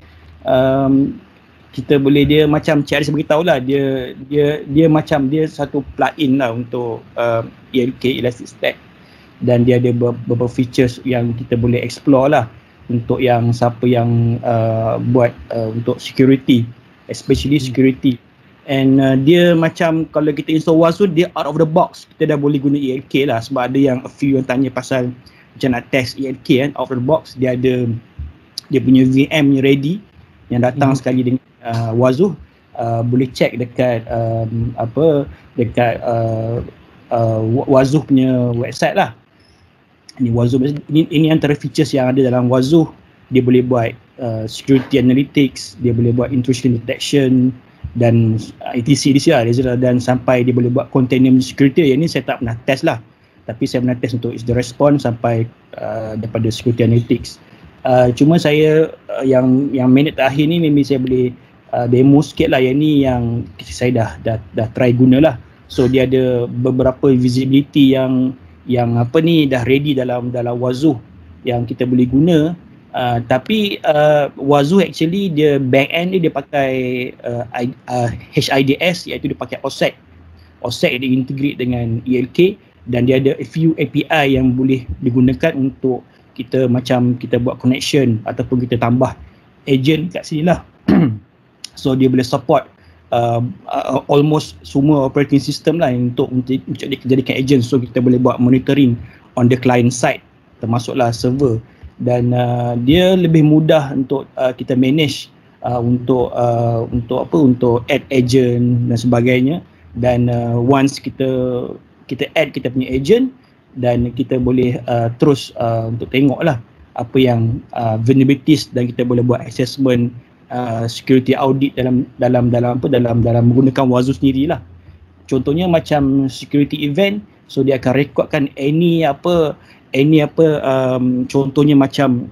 kita boleh, dia macam Cik Aris beritahu lah, dia macam dia satu plugin lah untuk ELK, Elasticstack, dan dia ada beberapa features yang kita boleh explore lah untuk yang siapa yang buat untuk security, especially security. And dia macam kalau kita install Wazuh, dia out of the box, kita dah boleh guna ELK lah. Sebab ada yang a few yang tanya pasal macam nak test ELK kan, out of the box. Dia ada dia punya VM ready yang datang sekali dengan Wazuh. Boleh check dekat Wazuh punya website lah. Ini Wazuh, ini antara features yang ada dalam Wazuh. Dia boleh buat security analytics, dia boleh buat intrusion detection dan etc lah, dan sampai dia boleh buat container security. Yang ni saya tak pernah test lah, tapi saya pernah test untuk the response sampai daripada security analytics. Cuma saya yang minit terakhir ni maybe saya boleh demo sikit lah. Yang ni yang saya dah try guna lah. So dia ada beberapa visibility yang dah ready dalam Wazuh yang kita boleh guna. Tapi Wazuh actually dia back end dia pakai HIDS, iaitu dia pakai OSSEC dia integrate dengan ELK, dan dia ada a few API yang boleh digunakan untuk kita macam kita buat connection ataupun kita tambah agent kat sini lah. So dia boleh support almost semua operating system lah untuk dijadikan agent. So kita boleh buat monitoring on the client side, termasuklah server, dan dia lebih mudah untuk kita manage untuk add agent dan sebagainya. Dan once kita add kita punya agent, dan kita boleh terus untuk tengok lah apa yang vulnerabilities, dan kita boleh buat assessment security audit dalam menggunakan Wazoo sendirilah. Contohnya macam security event, so dia akan rekodkan contohnya macam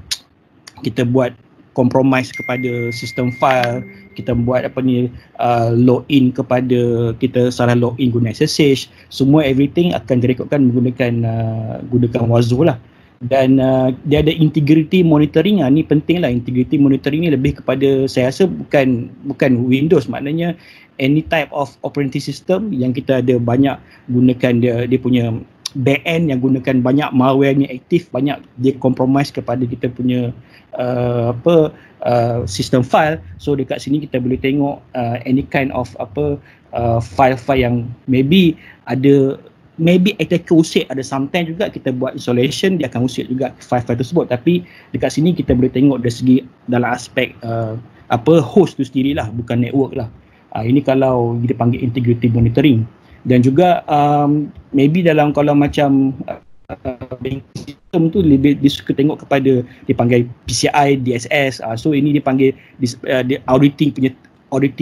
kita buat compromise kepada sistem file, kita buat login kepada, kita salah login guna SSH, semua everything akan direkodkan menggunakan Wazoo lah. Dan dia ada integrity monitoring. Ni penting lah, integrity monitoring ni lebih kepada, saya rasa bukan Windows, maknanya any type of operating system yang kita ada banyak gunakan dia punya backend yang gunakan banyak malware ni aktif, banyak dia compromise kepada kita punya sistem file. So dekat sini kita boleh tengok any kind of file-file yang maybe attacker usik. Ada sometimes juga kita buat installation, dia akan usik juga file-file tersebut, tapi dekat sini kita boleh tengok dari segi dalam aspek host tu sendirilah, bukan network lah. Ini kalau kita panggil integrity monitoring. Dan juga maybe kalau macam banking system tu lebih dia suka tengok kepada, dipanggil PCI, DSS. So ini dipanggil auditing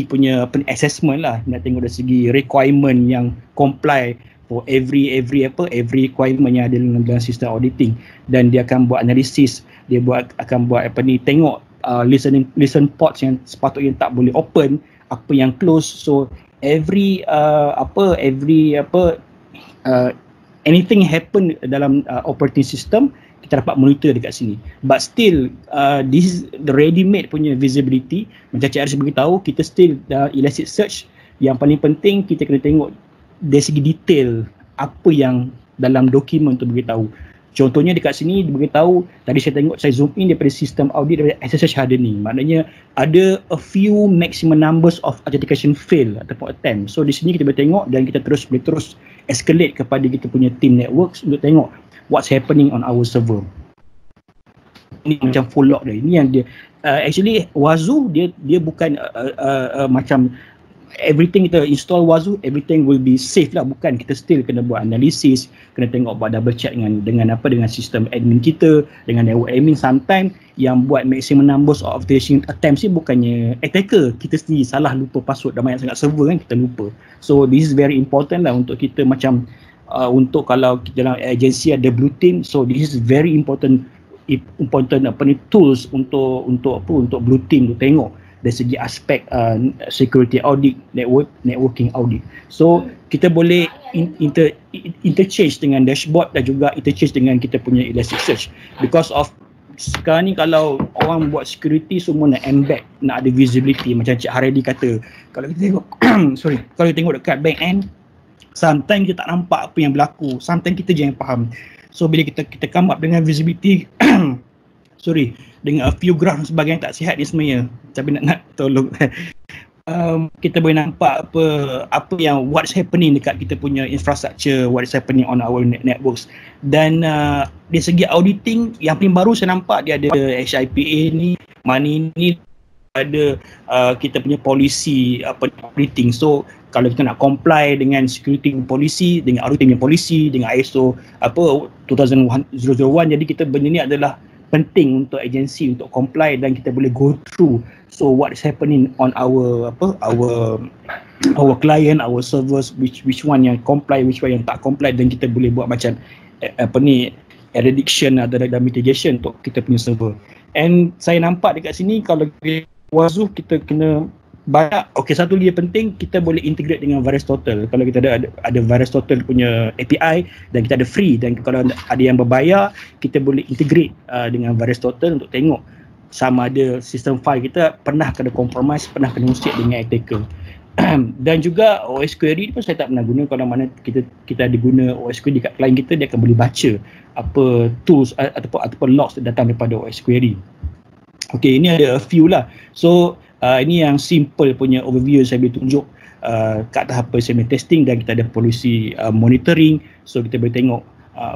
punya assessment lah, nak tengok dari segi requirement yang comply for every requirement yang ada dalam sistem auditing. Dan dia akan buat analisis, dia akan buat tengok listen ports yang sepatutnya tak boleh open, apa yang close. So anything happen dalam operating system, kita dapat monitor dekat sini. But still this is the ready-made punya visibility. Macam Cik Aris beritahu, kita still Elasticsearch, yang paling penting kita kena tengok dari segi detail apa yang dalam dokumen tu beritahu. Contohnya dekat sini dia beritahu, tadi saya zoom in daripada sistem audit daripada SSH hardening. Maknanya ada a few maximum numbers of authentication fail ataupun attempt. So di sini kita boleh tengok dan kita boleh terus escalate kepada kita punya team networks untuk tengok what's happening on our server. Ini macam full log dia. Ini yang dia actually Wazoo dia bukan macam everything kita install Wazoo, everything will be safe lah. Bukan, kita still kena buat analisis, kena tengok, buat double check dengan sistem admin kita, dengan network admin. Sometimes yang buat maximum numbers of authentication attempts ni bukannya attacker, kita sendiri salah lupa password, dah banyak sangat server kan, kita lupa. So this is very important lah untuk kita macam untuk kalau kita dalam agensi ada blue team, so this is very important tools untuk blue team untuk tengok dari segi aspek security audit, networking audit. So kita boleh interchange dengan dashboard dan juga interchange dengan kita punya Elasticsearch. Because of sekarang ni kalau orang buat security semua nak embed, nak ada visibility. Macam Cik Haredi kata, kalau kita tengok kalau kita tengok dekat back end, sometimes kita tak nampak apa yang berlaku, sometimes kita je yang faham. So bila kita come up dengan visibility dengan a few graph dan sebagainya tak sihat ni sebenarnya, tapi nak tolong kita boleh nampak apa yang what's happening dekat kita punya infrastructure, what's happening on our networks. Dan dari segi auditing yang paling baru saya nampak, dia ada HIPAA ni, money ni, ada kita punya polisi auditing. So kalau kita nak comply dengan security policy, dengan auditing policy, dengan ISO 20001, jadi kita benda ni adalah penting untuk agensi untuk comply dan kita boleh go through. So what is happening on our client, our servers, which one yang comply, which one yang tak comply, dan kita boleh buat macam eradication atau mitigation untuk kita punya server. And saya nampak dekat sini kalau Wazoo kita kena banyak. Okay, satu lagi penting, kita boleh integrate dengan VirusTotal. Kalau kita ada VirusTotal punya API dan kita ada free, dan kalau ada yang berbayar, kita boleh integrate dengan VirusTotal untuk tengok sama ada sistem file kita pernah kena compromise, pernah kena usik dengan attacker. Dan juga OS Query pun saya tak pernah guna. Kalau mana kita ada guna OS Query dekat client kita, dia akan boleh baca apa tools ataupun logs datang daripada OS Query. Okay, ini ada a few lah. So ini yang simple punya overview saya boleh tunjuk kat tahap saya punya testing, dan kita ada policy monitoring. So kita boleh tengok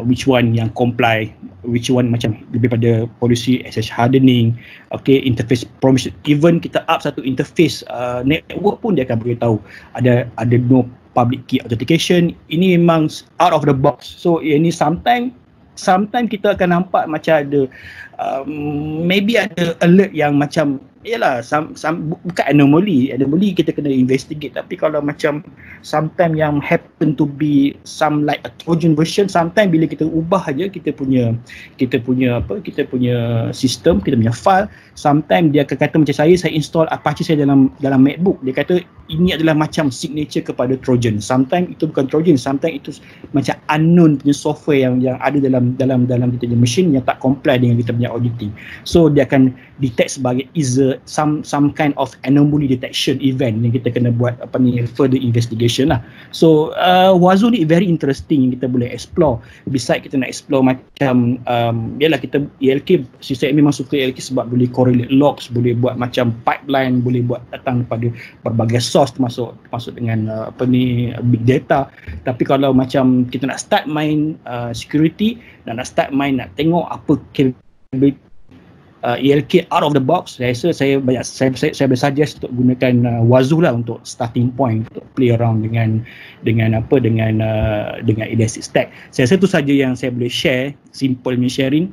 which one yang comply, which one macam lebih pada policy SSH hardening, okay, interface promise. Even kita up satu interface network pun dia akan beritahu ada no public key authentication. Ini memang out of the box. So ini sometimes kita akan nampak macam ada maybe ada alert yang macam Yalah, bukan anomaly kita kena investigate, tapi kalau macam sometimes yang happen to be some like a Trojan version, sometimes bila kita ubah aja kita punya sistem, kita punya file, sometimes dia akan kata macam saya install Apache saya dalam MacBook, dia kata ini adalah macam signature kepada Trojan. Sometimes itu bukan Trojan, sometimes itu macam unknown punya software yang ada dalam kita punya machine yang tak comply dengan kita punya auditing. So dia akan detect sebagai some kind of anomaly detection event yang kita kena buat further investigation lah. So Wazoo ni very interesting yang kita boleh explore. Besides kita nak explore macam yalah kita ELK, saya memang suka ELK sebab boleh correlate logs, boleh buat macam pipeline, boleh buat datang daripada berbagai source termasuk dengan big data. Tapi kalau macam kita nak start main security, nak start main, nak tengok apa capability ELK out of the box, saya rasa saya boleh suggest untuk gunakan Wazoo lah untuk starting point, untuk play around dengan Elasticstack. Saya rasa tu saja yang saya boleh share, simple punya sharing.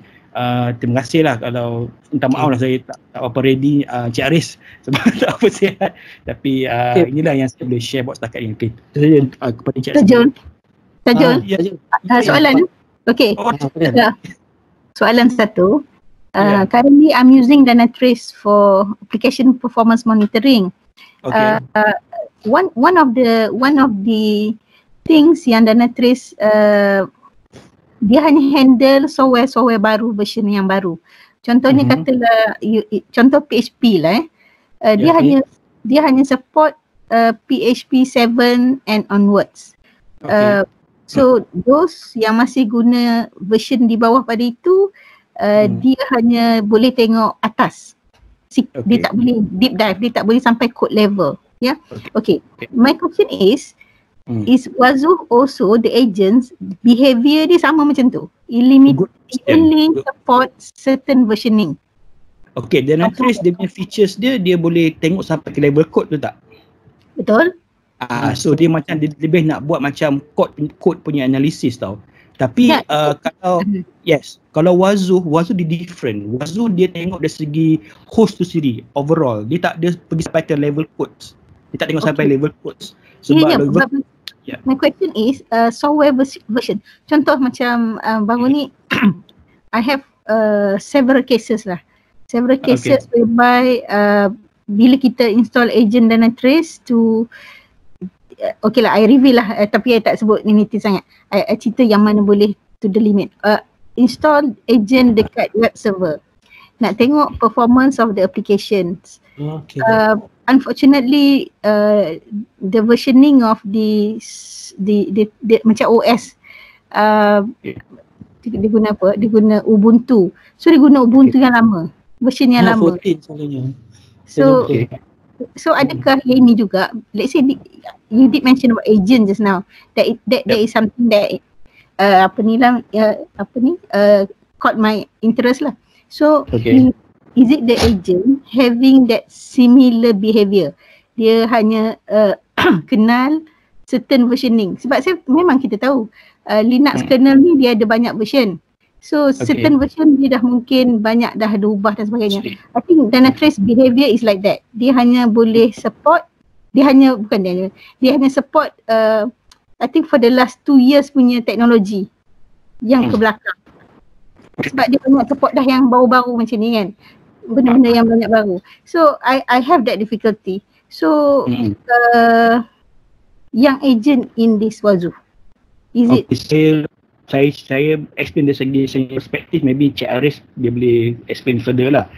Terima kasih lah, kalau minta maaf lah saya tak apa ready Cik Aris sebab tak apa sihat, tapi inilah yang saya boleh share buat setakat ini. Okay. Kepada Cik Aris. Tajul. Soalan. Okay. Soalan satu. Currently I'm using Dynatrace for application performance monitoring. Okay. One of the things yang Dynatrace dia hanya handle software baru, version yang baru. Contohnya katalah contoh PHP lah dia hanya support PHP 7 and onwards. Okay. So those yang masih guna version di bawah pada itu dia hanya boleh tengok atas. Dia tak boleh deep dive, dia tak boleh sampai code level. Ya. Okay. My question is Wazoo also the agents behavior dia sama macam tu? Only support certain versioning. Okay, Dynatrace dia punya features dia boleh tengok sampai ke level code tu tak? Betul. So dia macam dia lebih nak buat macam code punya analisis tau. Tapi kalau Wazoo dia different. Wazoo dia tengok dari segi host tu sendiri overall. Dia pergi sampai ke level codes. Dia tak tengok sampai level codes. Sebab my question is software version. Contoh macam baru ni I have several cases whereby bila kita install agent Dynatrace to okay lah, I reveal lah, tapi I tak sebut limited sangat. I cerita yang mana boleh to the limit. Install agent dekat web server. Nak tengok performance of the applications. Okay. Unfortunately, the versioning of the macam OS, dia guna apa? Dia guna Ubuntu. So dia guna Ubuntu yang lama, version yang lama. 14 selalunya. So adakah ini juga, let's say you did mention about agent just now, that is something that caught my interest lah. So is it the agent having that similar behavior? Dia hanya kenal certain versioning. Sebab memang kita tahu Linux kernel ni dia ada banyak version. So certain version dia dah mungkin banyak dah ada ubah dan sebagainya. I think Dynatrace behavior is like that. Dia hanya boleh support, dia hanya support I think for the last 2 years punya teknologi yang ke belakang. Sebab dia banyak support dah yang baru-baru macam ni kan. Benda-benda yang banyak baru. So I have that difficulty. So yang agent in this Wazoo, is it? Saya explain dari segi perspektif, maybe Cik Aris dia boleh explain further lah.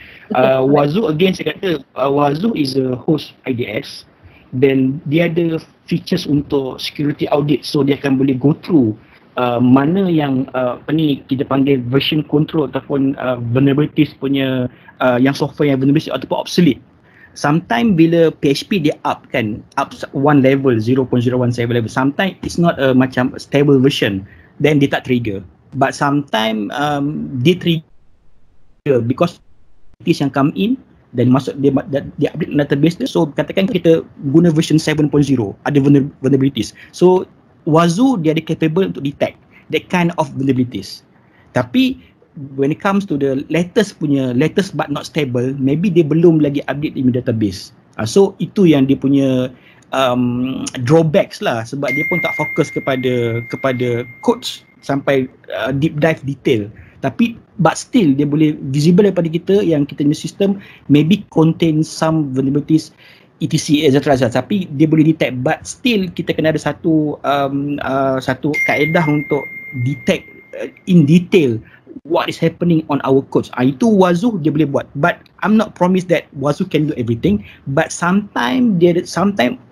Wazoo again, saya kata Wazoo is a host IDS, then dia ada features untuk security audit, so dia akan boleh go through mana yang kita panggil version control ataupun vulnerabilities punya yang software yang vulnerability ataupun obsolete. Sometimes bila PHP dia up one level, 0.017 level, sometimes it's not a macam stable version, then dia tak trigger. But sometimes dia trigger because it yang come in dan masuk dia update database dia. So katakan kita guna version 7.0, ada vulnerabilities. So Wazoo dia ada capable untuk detect that kind of vulnerabilities. Tapi when it comes to the latest but not stable, maybe dia belum lagi update in database. So itu yang dia punya drawbacks lah, sebab dia pun tak fokus kepada codes sampai deep dive detail. Tapi but still dia boleh visible daripada kita yang kita punya sistem maybe contain some vulnerabilities etc etc, tapi dia boleh detect, but still kita kena ada satu kaedah untuk detect in detail what is happening on our codes. Itu Wazoo dia boleh buat, but I'm not promise that Wazoo can do everything, but sometimes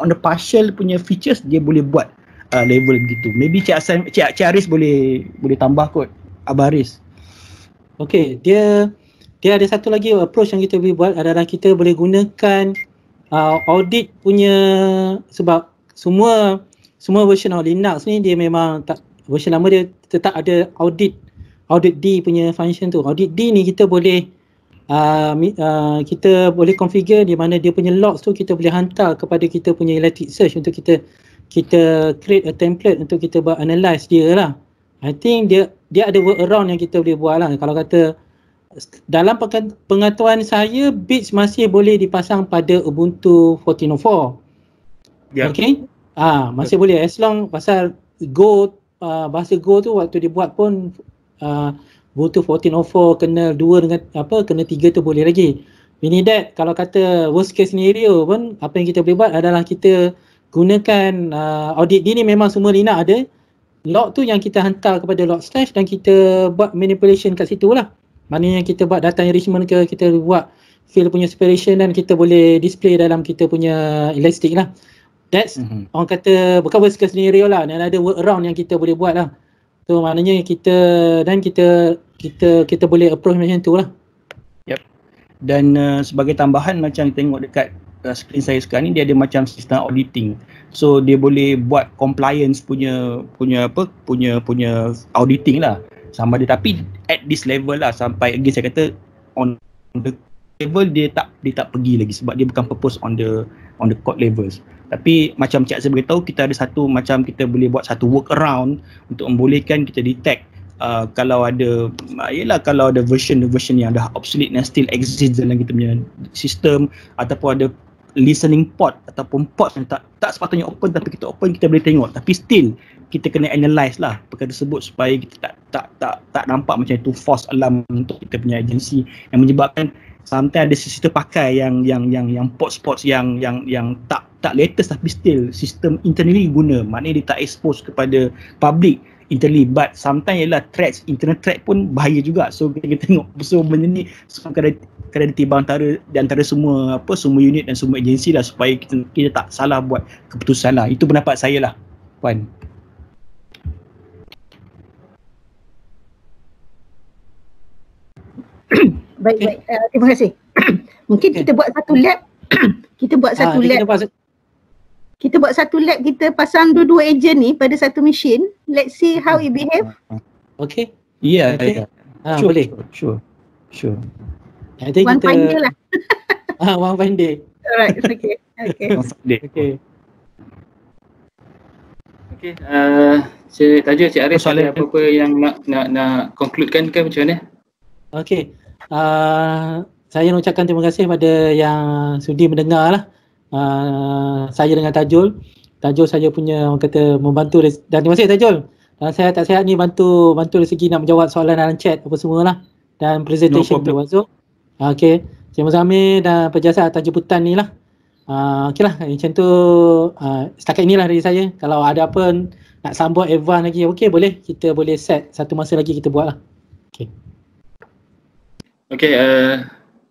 on the partial punya features dia boleh buat level begitu. Maybe Cik Aris boleh tambah kot, Abah Aris. Okay, dia ada satu lagi approach yang kita boleh buat adalah kita boleh gunakan audit punya, sebab semua version of Linux ni dia memang tak, version lama dia tetap ada audit D punya function tu. Audit D ni kita boleh configure di mana dia punya logs tu kita boleh hantar kepada kita punya Elasticsearch untuk kita create a template untuk kita buat analyze dia lah. I think dia ada workaround yang kita boleh buat lah. Kalau kata dalam pengetahuan saya, bits masih boleh dipasang pada Ubuntu 14.04. Yeah. Okay? Masih boleh, as long pasal Go, bahasa Go tu waktu dibuat pun Ubuntu 14.04 kena 2 dengan kena 3 tu boleh lagi. Meaning that kalau kata worst case scenario pun, apa yang kita boleh buat adalah kita gunakan audit D ni, memang semua Linux ada. Log tu yang kita hantar kepada log slash dan kita buat manipulation kat situ lah. Maknanya kita buat data enrichment ke, kita buat field punya separation dan kita boleh display dalam kita punya Elastic lah. That's orang kata bukan worst case scenario lah, dan ada workaround yang kita boleh buat lah. So maknanya kita boleh approach macam tu lah. Yep. Dan sebagai tambahan, macam tengok dekat screen saya sekarang ni, dia ada macam sistem auditing. So dia boleh buat compliance punya auditing lah sama dia, tapi at this level lah, sampai again saya kata on the level dia tak pergi lagi sebab dia bukan purpose on the code levels. Tapi macam Cik Azhar beritahu, kita ada satu macam kita boleh buat satu workaround untuk membolehkan kita detect kalau ada version yang dah obsolete yang still exist dalam kita punya sistem, ataupun ada listening port ataupun port yang tak sepatutnya open tapi kita open, kita boleh tengok, tapi still kita kena analyse lah perkara tersebut supaya kita tak nampak macam itu false alarm untuk kita punya agensi, yang menyebabkan sometimes ada sistem pakai yang ports yang tak latest tapi still sistem internally guna, maknanya dia tak expose kepada public internally, but sometimes ialah threats, internet threat pun bahaya juga. So kita tengok, so benda ni semua kena ditimbang antara semua unit dan semua agensi lah, supaya kita tak salah buat keputusan lah. Itu pendapat saya lah, Puan. Baik. Terima kasih. Mungkin kita buat satu lab. Kita buat satu lab, kita pasang dua agent ni pada satu machine. Let's see how it behave. Okay. Yeah. Boleh. Sure. One finder lah. One finder. Alright, okay. Okay, Cik Tajul, Cik Aris, ada apa-apa yang nak concludekan ke macam mana? Okay. Saya nak ucapkan terima kasih pada yang sudi mendengar lah. Saya dengan Tajul saya punya orang kata membantu, dan terima kasih Tajul. Dan saya tak sihat ni bantu dari segi nak menjawab soalan dalam chat apa semualah, dan presentation tu Wazoo. Okey, Cik Muzamil dan penjelasan atas jemputan ni lah. Okeylah, macam tu setakat inilah dari saya. Kalau ada apa nak sambut advance lagi, okey boleh, kita boleh set satu masa lagi kita buat lah. Okey,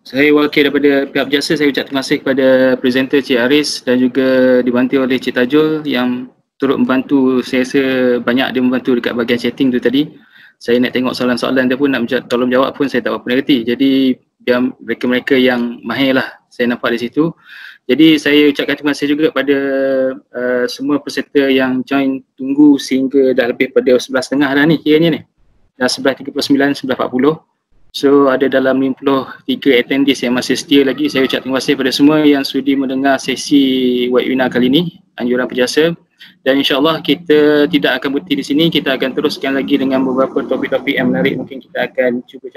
saya wakil daripada pihak berjasa, saya ucap terima kasih kepada presenter Cik Aris dan juga dibantu oleh Cik Tajul yang turut membantu. Saya rasa banyak dia membantu dekat bahagian chatting tu tadi. Saya nak tengok soalan-soalan dia pun, nak tolong jawab pun saya tak apa mengerti. Jadi biar mereka-mereka yang mahir lah saya nampak di situ. Jadi saya ucapkan terima kasih juga kepada semua peserta yang join tunggu sehingga dah lebih pada 11.30 dah ni kiranya ni. Dah 11.39, 11.40. So ada dalam 53 attendees yang masih setia lagi. Saya ucap terima kasih kepada semua yang sudi mendengar sesi webinar kali ini, anjuran berjasa. Dan insyaAllah kita tidak akan berhenti di sini, kita akan teruskan lagi dengan beberapa topik-topik yang menarik. Mungkin kita akan cuba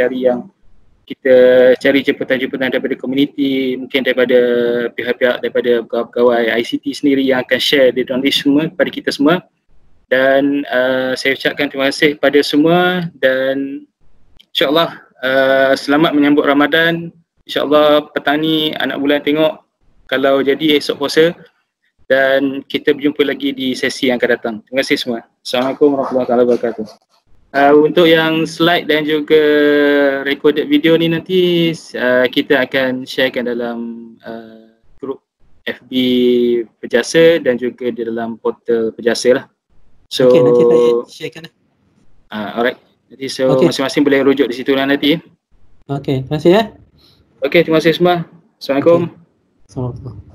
cari jemputan-jemputan daripada komuniti, mungkin daripada pihak-pihak daripada pegawai ICT sendiri yang akan share the knowledge semua kepada kita semua. Dan saya ucapkan terima kasih kepada semua dan insyaAllah selamat menyambut Ramadan. InsyaAllah petang ni anak bulan tengok kalau jadi esok puasa, dan kita berjumpa lagi di sesi yang akan datang. Terima kasih semua. Assalamualaikum warahmatullahi wabarakatuh. Untuk yang slide dan juga recorded video ni nanti kita akan sharekan dalam grup FB Pejasa dan juga di dalam portal Pejasa lah. So, okay, nanti saya sharekan lah. Alright. Jadi masing-masing boleh rujuk di situ lah nanti. Okay, terima kasih ya. Okay, terima kasih semua. Assalamualaikum. Assalamualaikum.